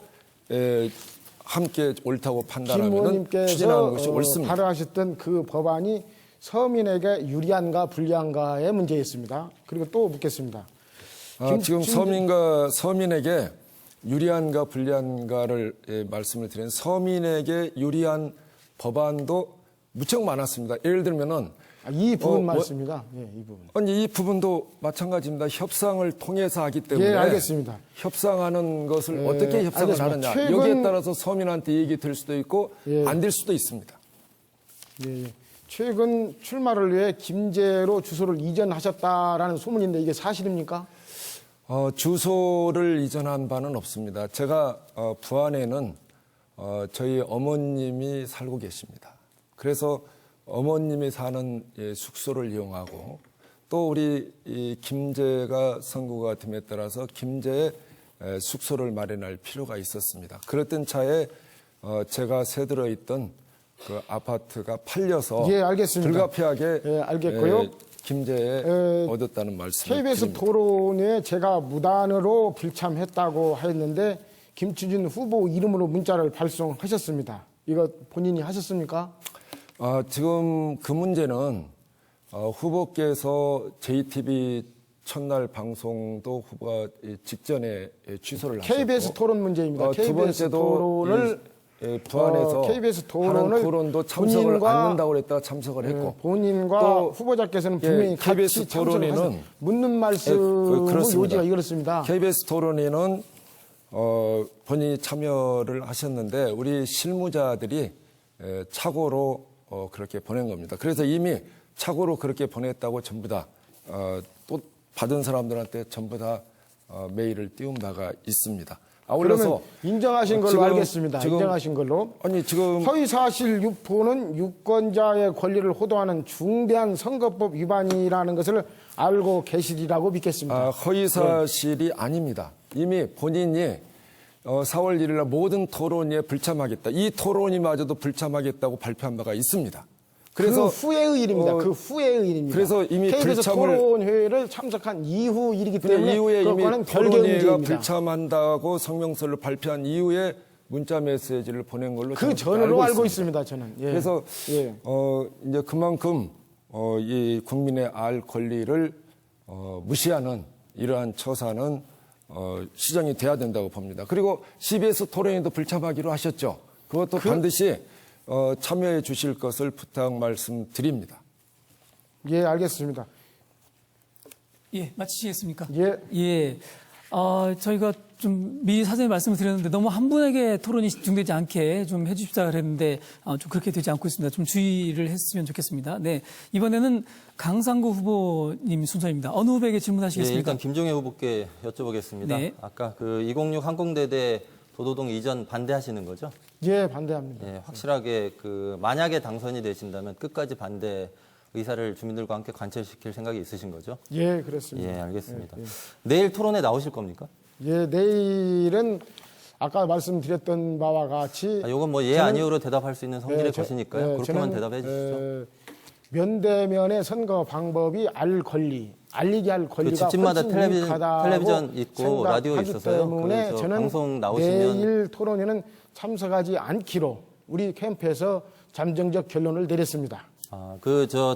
함께 옳다고 판단하면 추진하는 것이 옳습니다. 발의하셨던 그 법안이 서민에게 유리한가 불리한가의 문제였습니다. 그리고 또 묻겠습니다. 지금 서민에게 유리한가 불리한가를 말씀을 드린 서민에게 유리한 법안도 무척 많았습니다. 예를 들면은 이 부분 말씀입니다. 이 부분. 아니 이 부분도 마찬가지입니다. 협상을 통해서 하기 때문에 알겠습니다. 협상하는 것을 어떻게 협상을 알겠습니다. 하느냐 여기에 따라서 서민한테 얘기 될 수도 있고 안 될 수도 있습니다. 최근 출마를 위해 김제로 주소를 이전하셨다라는 소문인데 이게 사실입니까? 주소를 이전한 바는 없습니다. 제가 부안에는 저희 어머님이 살고 계십니다. 그래서 어머님이 사는 숙소를 이용하고 또 우리 이 김제가 선구가 됨에 따라서 김제에 숙소를 마련할 필요가 있었습니다. 그랬던 차에 제가 새들어 있던 그 아파트가 팔려서 알겠습니다. 불가피하게 알겠고요. 김제에 얻었다는 말씀을 KBS 드립니다. 토론회에 제가 무단으로 불참했다고 했는데 김추진 후보 이름으로 문자를 발송하셨습니다. 이거 본인이 하셨습니까? 지금 그 문제는 후보께서 JTB 첫날 방송도 후보가 직전에 취소를 하셨고 KBS 토론 문제입니다. 두 KBS 번째도 토론을 부안에서 KBS 토론을 하는 토론도 참석을 본인과- 안 한다고 그랬다가 참석을 했고 본인과 또 후보자께서는 분명히 KBS 같이 참석을 토론회는 하셨- 묻는 말씀 그렇습니다. 요지가 이렇습니다. KBS 토론회는 본인이 참여를 하셨는데 우리 실무자들이 착오로 그렇게 보낸 겁니다. 그래서 이미 착오로 그렇게 보냈다고 전부 다 또 받은 사람들한테 전부 다 메일을 띄운 바가 있습니다. 그러면 인정하신 걸로 지금- 알겠습니다. 지금- 인정하신 걸로. 아니 지금 허위사실 유포는 유권자의 권리를 호도하는 중대한 선거법 위반이라는 것을 알고 계시리라고 믿겠습니다. 허위 사실이 아닙니다. 이미 본인이 4월 1일 날 모든 토론회에 불참하겠다. 이 토론이마저도 불참하겠다고 발표한 바가 있습니다. 그래서 그 후의 일입니다. 그 후의 일입니다. 그래서 이미 KBS 불참을- 토론회를 참석한 이후 일이기 때문에 이후에 이미 그것과는 별개의 토론회가 문제입니다. 불참한다고 성명서를 발표한 이후에 문자 메시지를 보낸 걸로 그 저는 전으로 알고 있습니다. 있습니다. 저는. 예. 그래서 예. 이제 그만큼 이 국민의 알 권리를 무시하는 이러한 처사는 시정이 돼야 된다고 봅니다. 그리고 CBS 토론회도 불참하기로 하셨죠. 그것도 반드시 참여해 주실 것을 부탁 말씀드립니다. 예, 알겠습니다. 예, 마치시겠습니까? 예. 예. 저희가 좀 미리 사전에 말씀을 드렸는데 너무 한 분에게 토론이 집중되지 않게 좀 해주십사 그랬는데 좀 그렇게 되지 않고 있습니다. 좀 주의를 했으면 좋겠습니다. 네. 이번에는 강상구 후보님 순서입니다. 어느 후보에게 예, 질문하시겠습니까? 일단 김종혜 후보께 여쭤보겠습니다. 네. 아까 그 206 항공대대 도도동 이전 반대하시는 거죠? 예, 반대합니다. 예, 확실하게 그 만약에 당선이 되신다면 끝까지 반대 의사를 주민들과 함께 관철시킬 생각이 있으신 거죠? 예, 그렇습니다. 예, 알겠습니다. 내일 토론에 나오실 겁니까? 예, 내일은 아까 말씀드렸던 바와 같이 이건 뭐 예, 아니오로 대답할 수 있는 성질의 것이니까요. 그렇게만 저는, 대답해 주시죠. 면대면의 선거 방법이 알리게 할 권리가 집집마다 훨씬 텔레비전 유익하다고 있고 라디오 생각하기 있어서요. 때문에 그래서 저는 방송 나오시면- 내일 토론회는 참석하지 않기로 우리 캠프에서 잠정적 결론을 내렸습니다.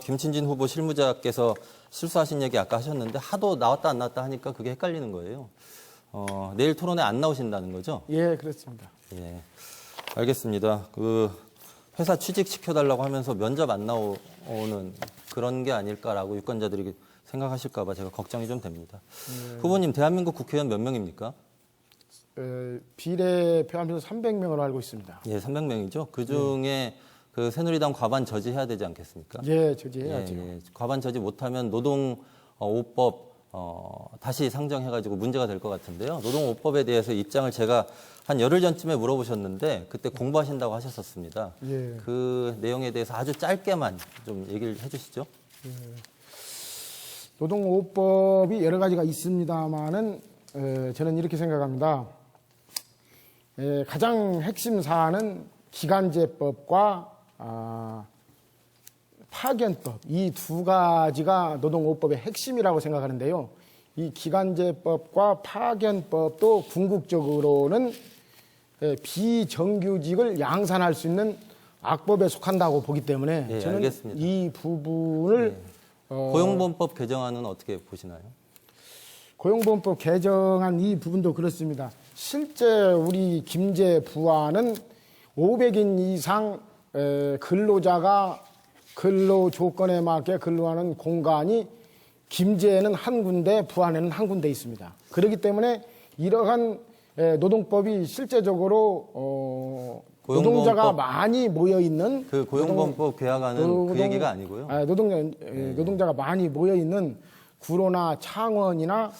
김친진 후보 실무자께서 실수하신 얘기 아까 하셨는데 하도 나왔다 안 나왔다 하니까 그게 헷갈리는 거예요. 내일 토론에 안 나오신다는 거죠? 예, 그렇습니다. 예, 알겠습니다. 그 회사 취직시켜달라고 하면서 면접 안 나오는 그런 게 아닐까라고 유권자들이 생각하실까 봐 제가 걱정이 좀 됩니다. 후보님, 대한민국 국회의원 몇 명입니까? 비례 표함수 300명으로 알고 있습니다. 예, 300명이죠. 그중에 그 새누리당 과반 저지해야 되지 않겠습니까? 예, 저지해야죠. 예. 과반 저지 못하면 노동 5법 다시 상정해가지고 문제가 될 것 같은데요. 노동 5법에 대해서 입장을 제가 한 열흘 전쯤에 물어보셨는데 그때 공부하신다고 하셨었습니다. 예. 그 내용에 대해서 아주 짧게만 좀 얘기를 해주시죠. 노동5법이 여러 가지가 있습니다만은 저는 이렇게 생각합니다. 가장 핵심 사안은 기간제법과 파견법 이 두 가지가 노동5법의 핵심이라고 생각하는데요. 이 기간제법과 파견법도 궁극적으로는 비정규직을 양산할 수 있는 악법에 속한다고 보기 때문에 예, 저는 알겠습니다. 이 부분을 고용보험법 개정안은 어떻게 보시나요? 고용보험법 개정안 이 부분도 그렇습니다. 실제 우리 김제 부안은 500인 이상 근로자가 근로 조건에 맞게 근로하는 공간이 김제에는 한 군데, 부안에는 한 군데 있습니다. 그렇기 때문에 이러한 노동법이 실제적으로 노동자가 많이 모여 있는 그 고용보험법 개혁안은 그 얘기가 아니고요. 노동자가 많이 모여 있는 구로나 창원이나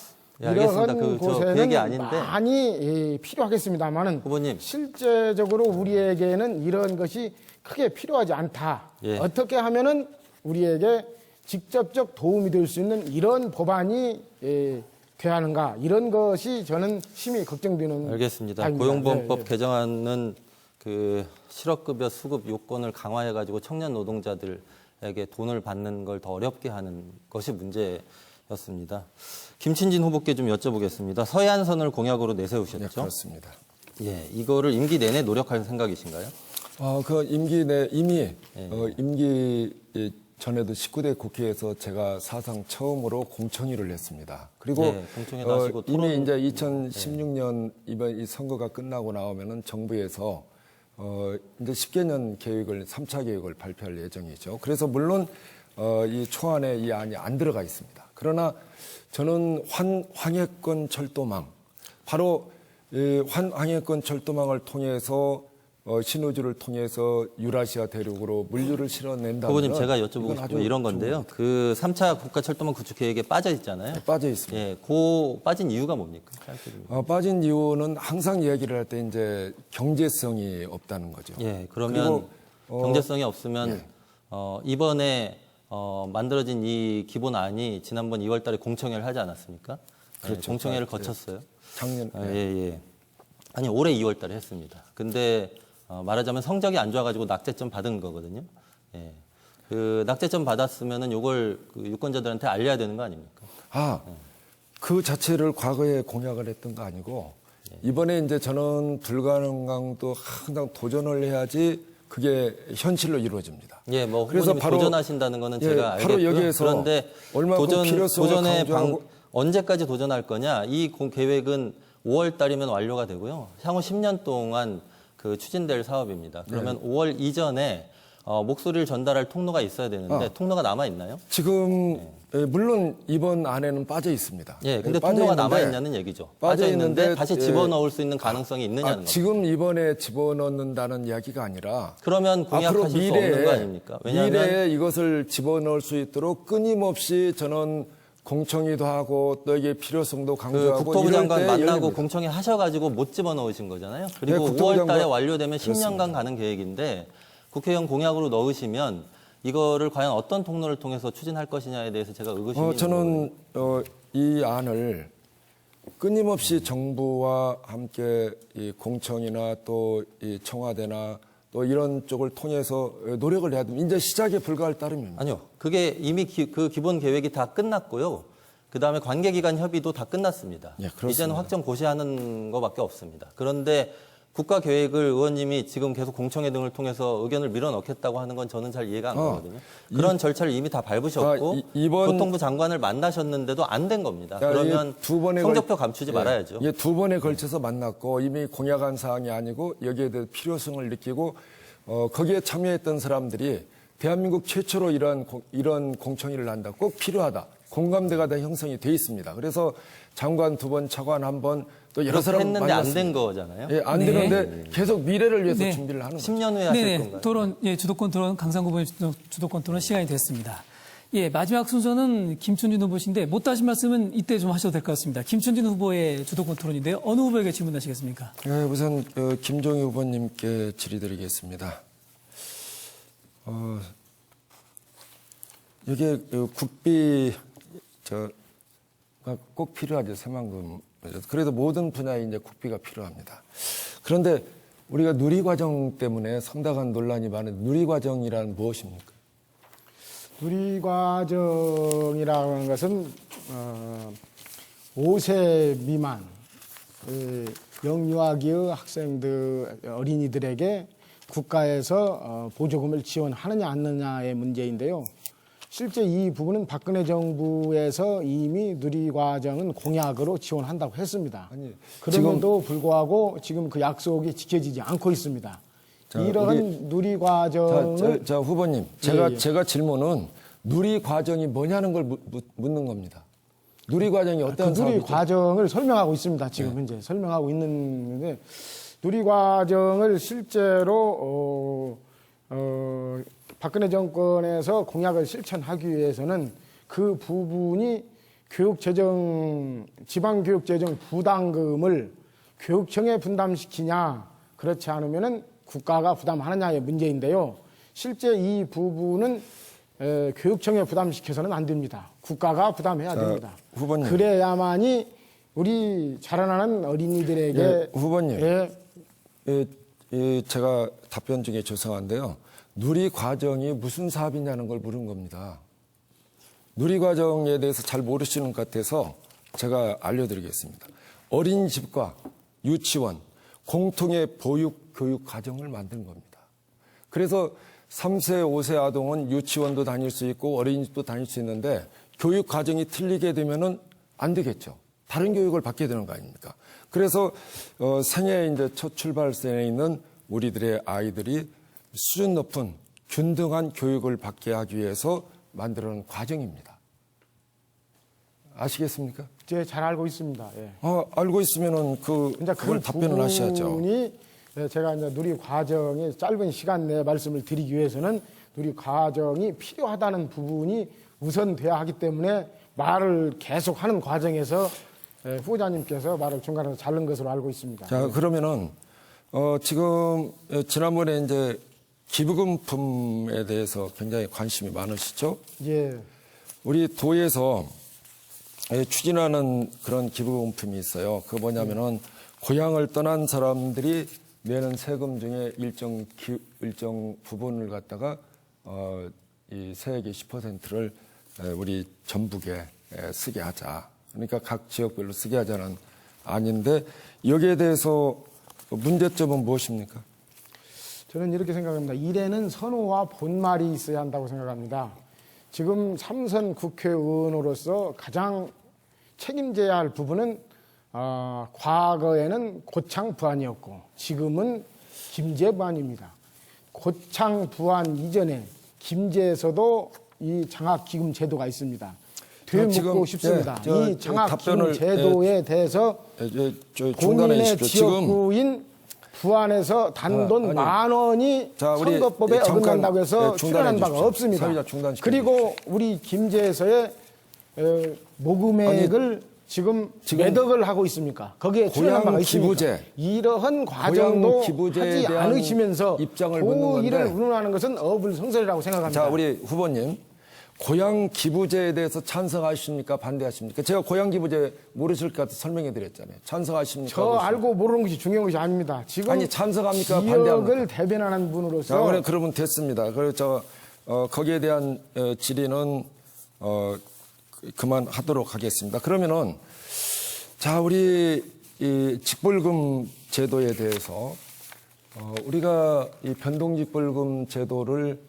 예, 알겠습니다. 이러한 그 곳에는 얘기 아닌데. 많이 필요하겠습니다만은 후보님. 실제적으로 우리에게는 이런 것이 크게 필요하지 않다. 예. 어떻게 하면은 우리에게 직접적 도움이 될 수 있는 이런 법안이 돼야 하는가 이런 것이 저는 심히 걱정되는 알겠습니다. 바입니다. 고용보험법 예, 예. 개정안은 그 실업급여 수급 요건을 강화해가지고 청년 노동자들에게 후보자에게 돈을 받는 걸 더 어렵게 하는 것이 문제였습니다. 김친진 후보께 좀 여쭤보겠습니다. 서해안선을 공약으로 내세우셨죠? 네, 그렇습니다. 예, 이거를 임기 내내 노력할 생각이신가요? 그 임기 내 이미 임기 전에도 19대 국회에서 제가 사상 처음으로 공청회를 했습니다. 그리고 네, 공청회 나시고 이미 이제 2016년 이번 이 선거가 끝나고 나오면은 정부에서 이제 10개년 계획을 3차 계획을 발표할 예정이죠. 그래서 물론 이 초안에 이 안이 안 들어가 있습니다. 그러나 저는 황해권 철도망 바로 이 황해권 철도망을 통해서 신우주를 통해서 유라시아 대륙으로 물류를 실어낸다면 후보님 제가 여쭤보고 싶은 이런 건데요. 그 3차 국가철도망 구축 계획에 빠져 있잖아요. 빠져 있습니다. 예, 그 빠진 이유가 뭡니까? 짧게 좀. 빠진 이유는 항상 이야기를 할 때 이제 경제성이 없다는 거죠. 예, 그러면 그리고, 경제성이 없으면 이번에 만들어진 이 기본안이 지난번 2월달에 공청회를 하지 않았습니까? 그렇죠. 예, 공청회를 거쳤어요. 작년 예. 아니 올해 2월달에 했습니다. 근데 말하자면 성적이 안 좋아가지고 낙제점 받은 거거든요. 예. 그 낙제점 받았으면은 요걸 그 유권자들한테 알려야 되는 거 아닙니까? 그 자체를 과거에 공약을 했던 거 아니고 이번에 이제 저는 불가능함도 항상 도전을 해야지 그게 현실로 이루어집니다. 예, 뭐 그래서 후보님이 도전하신다는 거는 예, 제가 바로 알겠고요. 여기에서 그런데 얼마큼 필요성을 도전의 강조하고 언제까지 도전할 거냐? 이 계획은 5월 달이면 완료가 되고요. 향후 10년 동안 그 추진될 사업입니다. 그러면 5월 이전에 목소리를 전달할 통로가 있어야 되는데 통로가 남아 있나요? 지금 물론 이번 안에는 빠져 있습니다. 예, 근데 빠져 통로가 있는데 남아 있냐는 얘기죠. 빠져 빠져 있는데 있는데, 다시 집어넣을 수 있는 가능성이 있느냐는 거죠. 지금 이번에 집어넣는다는 이야기가 아니라 그러면 공약하실 수 없는 거 아닙니까? 왜냐하면 미래에 이것을 집어넣을 수 있도록 끊임없이 저는 공청회도 하고 또 이게 필요성도 그 강조하고 국토부 이럴 장관 때 만나고 열립니다. 공청회 하셔가지고 못 집어넣으신 거잖아요. 그리고 네, 국토부 5월 달에 장관- 완료되면 10년간 가는 계획인데 국회의원 공약으로 넣으시면 이거를 과연 어떤 통로를 통해서 추진할 것이냐에 대해서 제가 의구심이 있는 저는 이 안을 끊임없이 정부와 함께 이 공청이나 또 이 청와대나 또 이런 쪽을 통해서 노력을 해야 됩니다. 이제 시작에 불과할 따름입니다. 아니요. 그게 이미 그 기본 계획이 다 끝났고요. 그다음에 관계기관 협의도 다 끝났습니다. 예, 그렇습니다. 이제는 확정 고시하는 것밖에 없습니다. 그런데 국가 계획을 의원님이 지금 계속 공청회 등을 통해서 의견을 밀어넣겠다고 하는 건 저는 잘 이해가 안 가거든요. 그런 절차를 이미 다 밟으셨고 이번- 교통부 장관을 만나셨는데도 안 된 겁니다. 야, 그러면 이게 두 번에 성적표 걸- 감추지 예, 말아야죠. 이게 두 번에 걸쳐서 만났고 이미 공약한 사항이 아니고 여기에 대해 필요성을 느끼고 거기에 참여했던 사람들이 대한민국 최초로 이런 공청회를 한다. 꼭 필요하다. 공감대가 다 형성이 돼 있습니다. 그래서 장관 두 번, 차관 한 번, 또 여러 사람 했는데 안 만났습니다. 된 거잖아요. 예, 안 네. 되는데 계속 미래를 위해서 네. 준비를 하는 거죠. 10년 후에 하실 네네. 건가요? 토론, 주도권 토론, 강상구 후보의 주도권 토론 시간이 됐습니다. 예, 마지막 순서는 김춘진 후보신데 못 하신 말씀은 이때 좀 하셔도 될 것 같습니다. 김춘진 후보의 주도권 토론인데요. 어느 후보에게 질문하시겠습니까? 우선 김종희 후보님께 질의드리겠습니다. 이게 국비 꼭 필요하죠. 새만금. 그래도 모든 분야에 이제 국비가 필요합니다. 그런데 우리가 누리과정 때문에 상당한 논란이 많은 누리과정이란 무엇입니까? 누리과정이라는 것은 5세 미만 영유아기의 학생들 어린이들에게 국가에서 보조금을 지원하느냐 안 하느냐의 문제인데요. 실제 이 부분은 박근혜 정부에서 이미 누리과정은 공약으로 지원한다고 했습니다. 그럼에도 불구하고 지금 그 약속이 지켜지지 않고 있습니다. 이러한 누리과정을 자, 후보님, 제가 질문은 누리과정이 뭐냐는 걸 묻는 겁니다. 누리과정이 어떤 그 누리과정을 설명하고 있습니다. 지금 현재 설명하고 있는데 누리과정을 실제로 박근혜 정권에서 공약을 실천하기 위해서는 그 부분이 지방교육재정 부담금을 교육청에 분담시키냐 그렇지 않으면은 국가가 부담하느냐의 문제인데요. 실제 이 부분은 교육청에 부담시켜서는 안 됩니다. 국가가 부담해야 됩니다. 후보님. 그래야만이 우리 자라나는 어린이들에게 후보님. 제가 답변 중에 죄송한데요. 누리과정이 무슨 사업이냐는 걸 물은 겁니다. 누리과정에 대해서 잘 모르시는 것 같아서 제가 알려드리겠습니다. 어린이집과 유치원, 공통의 보육교육 과정을 만든 겁니다. 그래서 3세, 5세 아동은 유치원도 다닐 수 있고 어린이집도 다닐 수 있는데 교육 과정이 틀리게 되면은 안 되겠죠. 다른 교육을 받게 되는 거 아닙니까? 그래서 생애 이제 첫 출발선에 있는 우리들의 아이들이 수준 높은 균등한 교육을 받게 하기 위해서 만들어낸 과정입니다. 아시겠습니까? 제 잘 알고 있습니다. 예. 알고 있으면은 이제 그걸 답변을 하셔야죠. 부분이 제가 이제 누리 과정의 짧은 시간 내에 말씀을 드리기 위해서는 누리 과정이 필요하다는 부분이 우선돼야 하기 때문에 말을 계속하는 과정에서 후보자님께서 말을 중간에서 자른 것으로 알고 있습니다. 자, 그러면은 지금 지난번에 이제 기부금품에 대해서 굉장히 관심이 많으시죠? 예. 우리 도에서 추진하는 그런 기부금품이 있어요. 그 뭐냐면은 고향을 떠난 사람들이 내는 세금 중에 일정 부분을 갖다가 이 세액의 10%를 우리 전북에 쓰게 하자. 그러니까 각 지역별로 쓰게 하자는 아닌데 여기에 대해서 문제점은 무엇입니까? 저는 이렇게 생각합니다. 일에는 선호와 본말이 있어야 한다고 생각합니다. 지금 3선 국회의원으로서 가장 책임져야 할 부분은 과거에는 고창 부안이었고 지금은 김제 부안입니다. 고창 부안 이전에 김제에서도 이 장학기금 제도가 있습니다. 되묻고 싶습니다. 이 장학기금 제도에 대해서 본인의 지역구인 부안에서 단돈 10,000원이 선거법에 어긋난다고 해서 출연한 바가 없습니다. 그리고 우리 김제에서의 모금액을 지금 매덕을 하고 있습니까? 거기에 출연한 바가 있습니까? 이러한 과정도 하지 않으시면서 도의를 운운하는 것은 어불성설이라고 생각합니다. 자, 우리 후보님. 고향 기부제에 대해서 찬성하십니까? 반대하십니까? 제가 고향 기부제 모르실 것 같아서 설명해 드렸잖아요. 찬성하십니까? 저 알고 모르는 것이 중요한 것이 아닙니다. 지금 아니, 찬성합니까? 지역을 반대합니까? 대변하는 분으로서. 자, 그러면 됐습니다. 그래서 거기에 대한 질의는 그만하도록 하겠습니다. 그러면은 자, 우리 이 직불금 제도에 대해서 우리가 이 변동직불금 제도를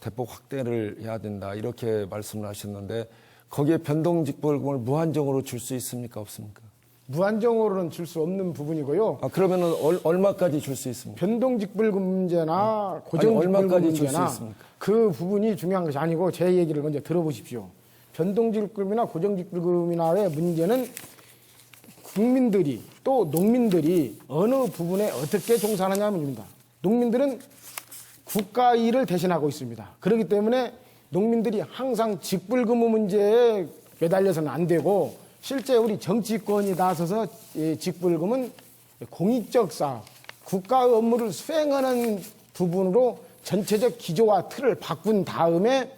대폭 확대를 해야 된다 이렇게 말씀을 하셨는데 거기에 변동직불금을 무한정으로 줄 수 있습니까 없습니까? 무한정으로는 줄 수 없는 부분이고요. 그러면은 얼마까지 줄 수 있습니까? 변동직불금 문제나 고정직불금 문제나 그 부분이 중요한 것이 아니고 제 얘기를 먼저 들어보십시오. 변동직불금이나 고정직불금이나의 문제는 국민들이 또 농민들이 어느 부분에 어떻게 종사하느냐 문제입니다. 농민들은 국가 일을 대신하고 있습니다. 그렇기 때문에 농민들이 항상 직불금 문제에 매달려서는 안 되고 실제 우리 정치권이 나서서 직불금은 공익적 사업, 국가의 업무를 수행하는 부분으로 전체적 기조와 틀을 바꾼 다음에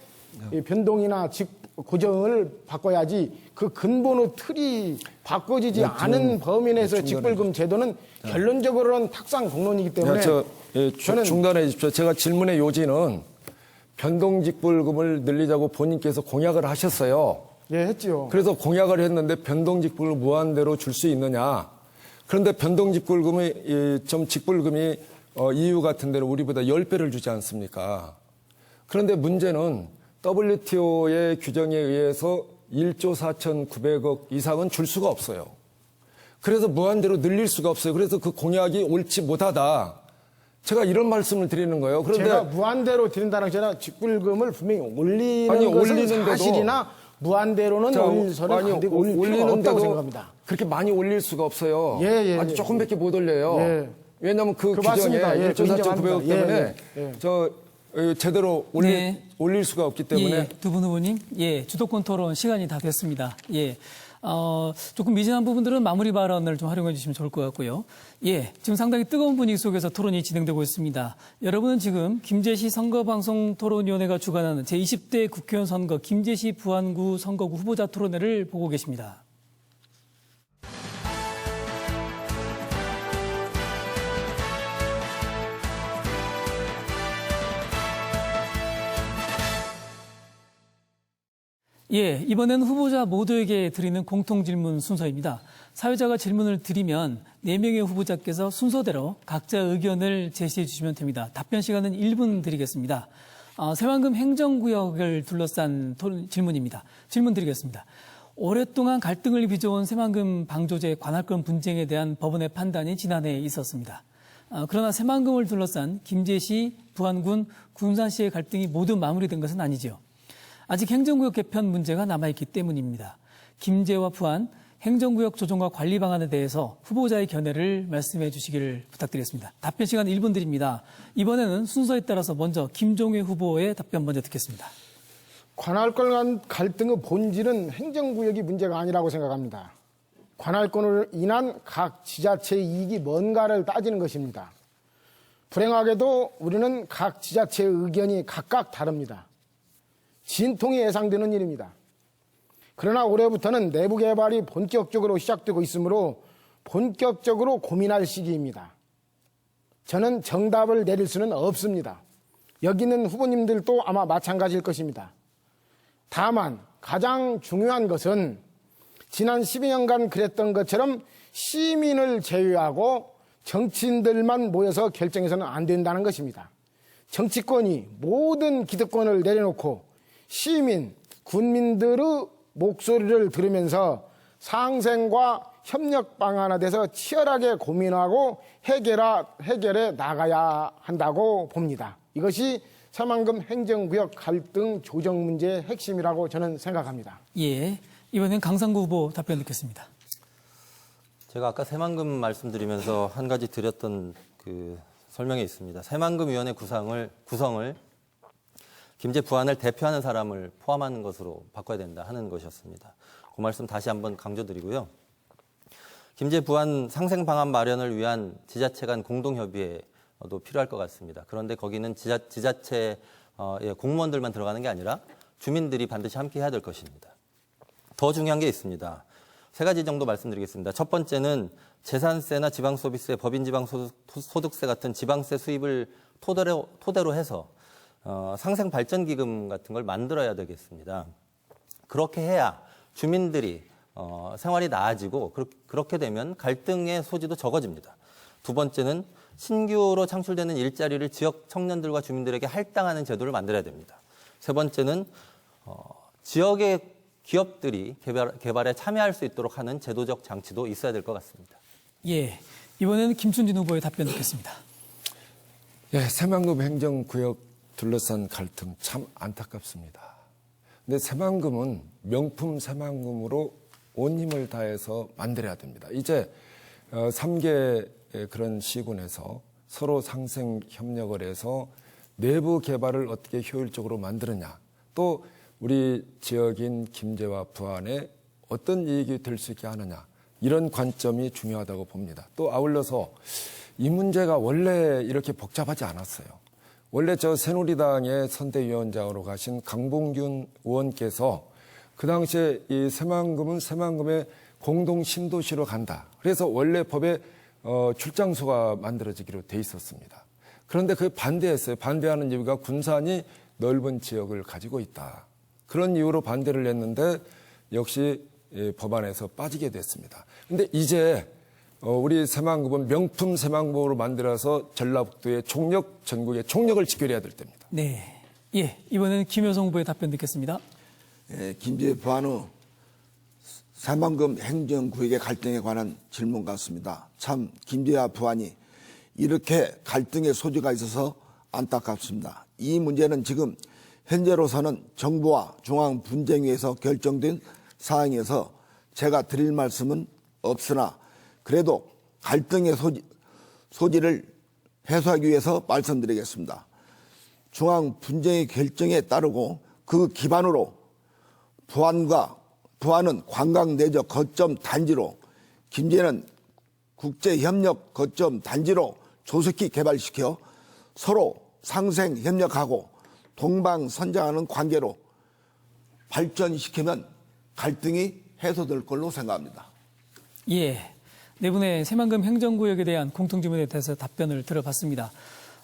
변동이나 고정을 바꿔야지 그 근본의 틀이 바꿔지지 않은 범위 내에서 직불금 제도는 결론적으로는 탁상 공론이기 때문에 저는 중단해 주십시오. 제가 질문의 요지는 변동직불금을 늘리자고 본인께서 공약을 하셨어요. 예, 했지요. 그래서 공약을 했는데 변동직불금을 무한대로 줄 수 있느냐. 그런데 변동직불금이 좀 직불금이 EU 같은 데는 우리보다 10배를 주지 않습니까? 그런데 문제는 WTO의 규정에 의해서 1조 4,900억 이상은 줄 수가 없어요. 그래서 무한대로 늘릴 수가 없어요. 그래서 그 공약이 옳지 못하다. 제가 이런 말씀을 드리는 거예요. 그런데 제가 무한대로 드린다는 게 아니라 직불금을 분명히 올리는 것은 사실이나 무한대로는 올리서는 안 되고 올릴 필요가 없다고 생각합니다. 그렇게 많이 올릴 수가 없어요. 아주 조금밖에 못 올려요. 왜냐하면 그 규정에 1조 4,900억 때문에 제대로 올릴 수가 없기 때문에. 두 분 후보님, 주도권 토론 시간이 다 됐습니다. 조금 미진한 부분들은 마무리 발언을 좀 활용해 주시면 좋을 것 같고요. 지금 상당히 뜨거운 분위기 속에서 토론이 진행되고 있습니다. 여러분은 지금 김제시 선거방송 토론위원회가 주관하는 제20대 국회의원 선거 김제시 부안구 선거구 후보자 토론회를 보고 계십니다. 예, 이번엔 후보자 모두에게 드리는 공통 질문 순서입니다. 사회자가 질문을 드리면 4명의 후보자께서 순서대로 각자 의견을 제시해 주시면 됩니다. 답변 시간은 1분 드리겠습니다. 새만금 행정구역을 둘러싼 질문입니다. 질문 드리겠습니다. 오랫동안 갈등을 빚어온 새만금 방조제 관할권 분쟁에 대한 법원의 판단이 지난해 있었습니다. 그러나 새만금을 둘러싼 김제시, 부안군, 군산시의 갈등이 모두 마무리된 것은 아니지요. 아직 행정구역 개편 문제가 남아있기 때문입니다. 김제와 부안 행정구역 조정과 관리 방안에 대해서 후보자의 견해를 말씀해 주시기를 부탁드리겠습니다. 답변 시간 1분 드립니다. 이번에는 순서에 따라서 먼저 김종회 후보의 답변 먼저 듣겠습니다. 관할권 간 갈등의 본질은 행정구역이 문제가 아니라고 생각합니다. 관할권으로 인한 각 지자체의 이익이 뭔가를 따지는 것입니다. 불행하게도 우리는 각 지자체의 의견이 각각 다릅니다. 진통이 예상되는 일입니다. 그러나 올해부터는 내부 개발이 본격적으로 시작되고 있으므로 본격적으로 고민할 시기입니다. 저는 정답을 내릴 수는 없습니다. 여기 있는 후보님들도 아마 마찬가지일 것입니다. 다만 가장 중요한 것은 지난 12년간 그랬던 것처럼 시민을 제외하고 정치인들만 모여서 결정해서는 안 된다는 것입니다. 정치권이 모든 기득권을 내려놓고 시민, 군민들의 목소리를 들으면서 상생과 협력 방안에 대해서 치열하게 고민하고 해결해 나가야 한다고 봅니다. 이것이 새만금 행정구역 갈등 조정 문제의 핵심이라고 저는 생각합니다. 예, 이번엔 강상구 후보 답변 듣겠습니다. 제가 아까 새만금 말씀드리면서 한 가지 드렸던 그 설명이 있습니다. 새만금위원회 구성을 김제 부안을 대표하는 사람을 포함하는 것으로 바꿔야 된다 하는 것이었습니다. 그 말씀 다시 한번 강조드리고요. 김제 부안 상생 방안 마련을 위한 지자체 간 공동협의회도 필요할 것 같습니다. 그런데 거기는 지자체 공무원들만 들어가는 게 아니라 주민들이 반드시 함께 해야 될 것입니다. 더 중요한 게 있습니다. 3가지 정도 말씀드리겠습니다. 첫 번째는 재산세나 지방소비세, 법인지방소득세 같은 지방세 수입을 토대로 해서 상생발전기금 같은 걸 만들어야 되겠습니다. 그렇게 해야 주민들이 생활이 나아지고 그렇게 되면 갈등의 소지도 적어집니다. 두 번째는 신규로 창출되는 일자리를 지역 청년들과 주민들에게 할당하는 제도를 만들어야 됩니다. 세 번째는 지역의 기업들이 개발에 참여할 수 있도록 하는 제도적 장치도 있어야 될 것 같습니다. 예, 이번에는 김순진 후보의 답변 듣겠습니다. 예, 새만금 행정구역 둘러싼 갈등 참 안타깝습니다. 근데 새만금은 명품 새만금으로 온 힘을 다해서 만들어야 됩니다. 이제 3개 그런 시군에서 서로 상생 협력을 해서 내부 개발을 어떻게 효율적으로 만드느냐, 또 우리 지역인 김제와 부안에 어떤 이익이 될 수 있게 하느냐, 이런 관점이 중요하다고 봅니다. 또 아울러서 이 문제가 원래 이렇게 복잡하지 않았어요. 원래 저 새누리당의 선대위원장으로 가신 강봉균 의원께서 그 당시에 이 새만금은 새만금의 공동 신도시로 간다. 그래서 원래 법에 출장소가 만들어지기로 돼 있었습니다. 그런데 그게 반대했어요. 반대하는 이유가 군산이 넓은 지역을 가지고 있다. 그런 이유로 반대를 했는데 역시 법안에서 빠지게 됐습니다. 근데 이제 우리 새만금은 명품 새만금으로 만들어서 전라북도의 총력, 전국의 총력을 지켜내야 될 때입니다. 네, 예, 이번에는 김효성 후보의 답변 듣겠습니다. 김제 부안의 새만금 행정구역의 갈등에 관한 질문 같습니다. 참 김제와 부안이 이렇게 갈등의 소지가 있어서 안타깝습니다. 이 문제는 지금 현재로서는 정부와 중앙분쟁위에서 결정된 사항이어서 제가 드릴 말씀은 없으나 그래도 갈등의 소지를 해소하기 위해서 말씀드리겠습니다. 중앙분쟁의 결정에 따르고 그 기반으로 부안은 관광 내적 거점 단지로, 김제는 국제협력 거점 단지로 조속히 개발시켜 서로 상생 협력하고 동방선장하는 관계로 발전시키면 갈등이 해소될 걸로 생각합니다. 예, 네 분의 새만금 행정구역에 대한 공통질문에 대해서 답변을 들어봤습니다.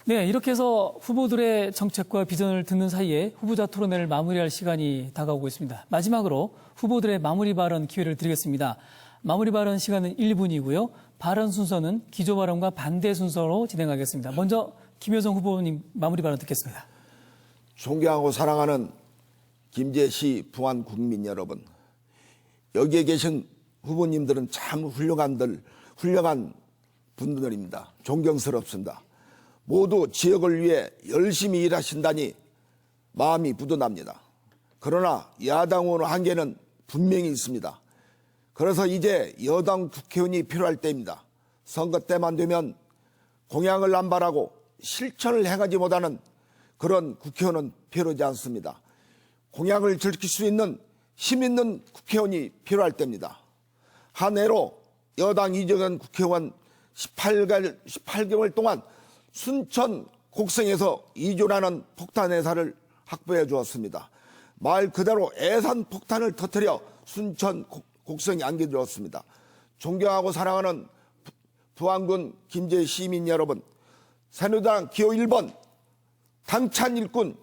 네, 이렇게 해서 후보들의 정책과 비전을 듣는 사이에 후보자 토론회를 마무리할 시간이 다가오고 있습니다. 마지막으로 후보들의 마무리 발언 기회를 드리겠습니다. 마무리 발언 시간은 1분이고요. 발언 순서는 기조 발언과 반대 순서로 진행하겠습니다. 먼저 김여정 후보님 마무리 발언 듣겠습니다. 존경하고 사랑하는 김제시 부안 국민 여러분, 여기에 계신 후보님들은 참 훌륭한 분들입니다. 존경스럽습니다. 모두 지역을 위해 열심히 일하신다니 마음이 뿌듯합니다. 그러나 야당 의원 한계는 분명히 있습니다. 그래서 이제 여당 국회의원이 필요할 때입니다. 선거 때만 되면 공약을 남발하고 실천을 행하지 못하는 그런 국회의원은 필요하지 않습니다. 공약을 지킬 수 있는 힘 있는 국회의원이 필요할 때입니다. 한 해로 여당 이정현 국회의원 18개월 동안 순천 곡성에서 2조라는 폭탄 해사를 확보해 주었습니다. 말 그대로 애산 폭탄을 터뜨려 순천 곡성에 안겨들었습니다. 존경하고 사랑하는 부안군 김제 시민 여러분, 새누리당 기호 1번 당찬 일꾼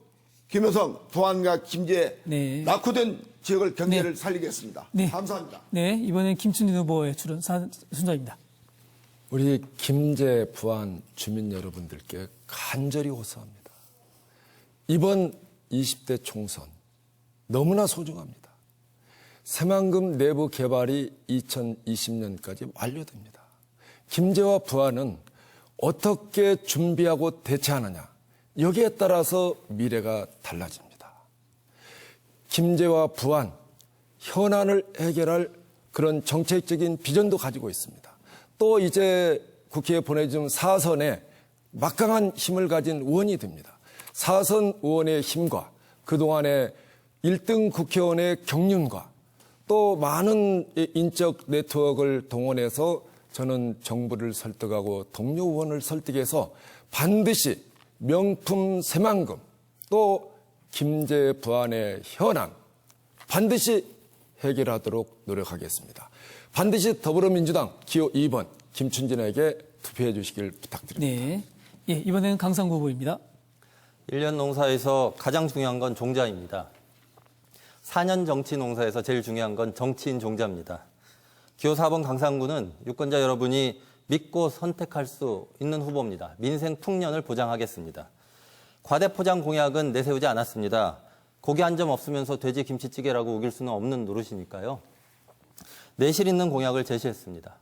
김여성 부안과 김제 네. 낙후된 지역을 경제를 살리겠습니다. 네. 감사합니다. 네, 이번엔 김춘진 후보의 출연 순서입니다. 우리 김제 부안 주민 여러분들께 간절히 호소합니다. 이번 20대 총선 너무나 소중합니다. 새만금 내부 개발이 2020년까지 완료됩니다. 김제와 부안은 어떻게 준비하고 대처하느냐, 여기에 따라서 미래가 달라집니다. 김제와 부안, 현안을 해결할 그런 정책적인 비전도 가지고 있습니다. 또 이제 국회에 보내준 4선에 막강한 힘을 가진 의원이 됩니다. 4선 의원의 힘과 그동안의 1등 국회의원의 경륜과 또 많은 인적 네트워크를 동원해서 저는 정부를 설득하고 동료 의원을 설득해서 반드시 명품 새만금 또 김제 부안의 현안 반드시 해결하도록 노력하겠습니다. 반드시 더불어민주당 기호 2번 김춘진에게 투표해 주시길 부탁드립니다. 네, 예, 이번에는 강상구 후보입니다. 1년 농사에서 가장 중요한 건 종자입니다. 4년 정치 농사에서 제일 중요한 건 정치인 종자입니다. 기호 4번 강상구는 유권자 여러분이 믿고 선택할 수 있는 후보입니다. 민생 풍년을 보장하겠습니다. 과대포장 공약은 내세우지 않았습니다. 고기 한 점 없으면서 돼지 김치찌개라고 우길 수는 없는 노릇이니까요. 내실 있는 공약을 제시했습니다.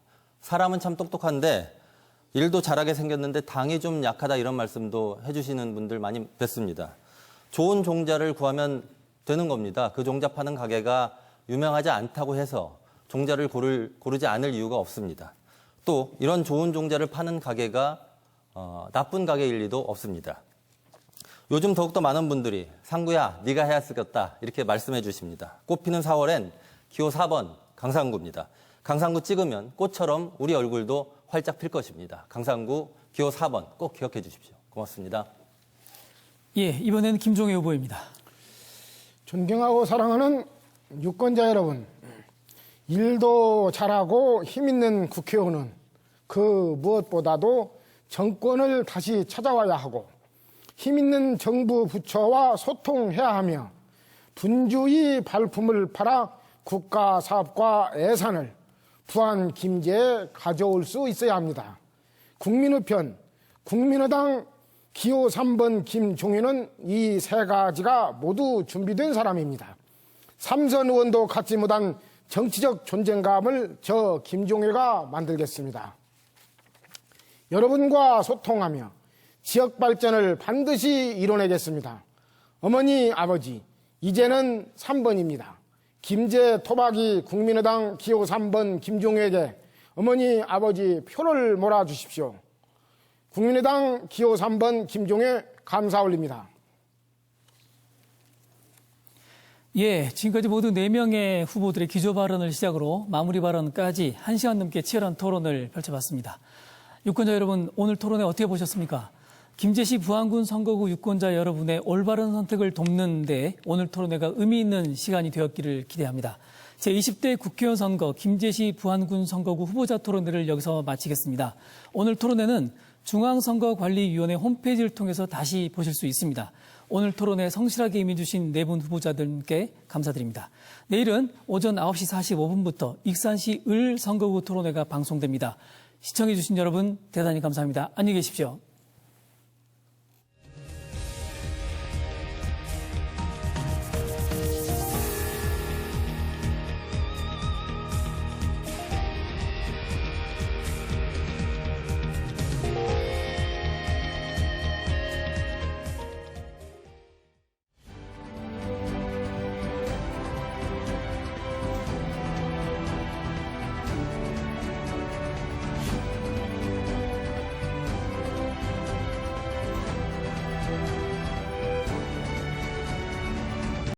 사람은 참 똑똑한데 일도 잘하게 생겼는데 당이 좀 약하다 이런 말씀도 해주시는 분들 많이 뵀습니다. 좋은 종자를 구하면 되는 겁니다. 그 종자 파는 가게가 유명하지 않다고 해서 종자를 고르지 않을 이유가 없습니다. 또 이런 좋은 종자를 파는 가게가 나쁜 가게일 리도 없습니다. 요즘 더욱더 많은 분들이 상구야 네가 해야 쓰겠다 이렇게 말씀해 주십니다. 꽃피는 4월엔 기호 4번 강상구입니다. 강상구 찍으면 꽃처럼 우리 얼굴도 활짝 필 것입니다. 강상구 기호 4번 꼭 기억해 주십시오. 고맙습니다. 예, 이번에는 김종혜 후보입니다. 존경하고 사랑하는 유권자 여러분, 일도 잘하고 힘있는 국회의원은 그 무엇보다도 정권을 다시 찾아와야 하고 힘있는 정부 부처와 소통해야 하며 분주히 발품을 팔아 국가 사업과 예산을 부안 김제에 가져올 수 있어야 합니다. 국민의 편, 국민의당 기호 3번 김종인은 이 세 가지가 모두 준비된 사람입니다. 삼선 의원도 갖지 못한 정치적 존재감을 저 김종혜가 만들겠습니다. 여러분과 소통하며 지역 발전을 반드시 이뤄내겠습니다. 어머니, 아버지, 이제는 3번입니다. 김제 토박이 국민의당 기호 3번 김종혜에게 어머니, 아버지 표를 몰아주십시오. 국민의당 기호 3번 김종혜 감사 올립니다. 예, 지금까지 모두 4명의 후보들의 기조 발언을 시작으로 마무리 발언까지 1시간 넘게 치열한 토론을 펼쳐봤습니다. 유권자 여러분, 오늘 토론회 어떻게 보셨습니까? 김제시 부안군 선거구 유권자 여러분의 올바른 선택을 돕는 데 오늘 토론회가 의미 있는 시간이 되었기를 기대합니다. 제20대 국회의원 선거 김제시 부안군 선거구 후보자 토론회를 여기서 마치겠습니다. 오늘 토론회는 중앙선거관리위원회 홈페이지를 통해서 다시 보실 수 있습니다. 오늘 토론회 성실하게 임해주신 네 분 후보자들께 감사드립니다. 내일은 오전 9시 45분부터 익산시 을 선거구 토론회가 방송됩니다. 시청해주신 여러분 대단히 감사합니다. 안녕히 계십시오.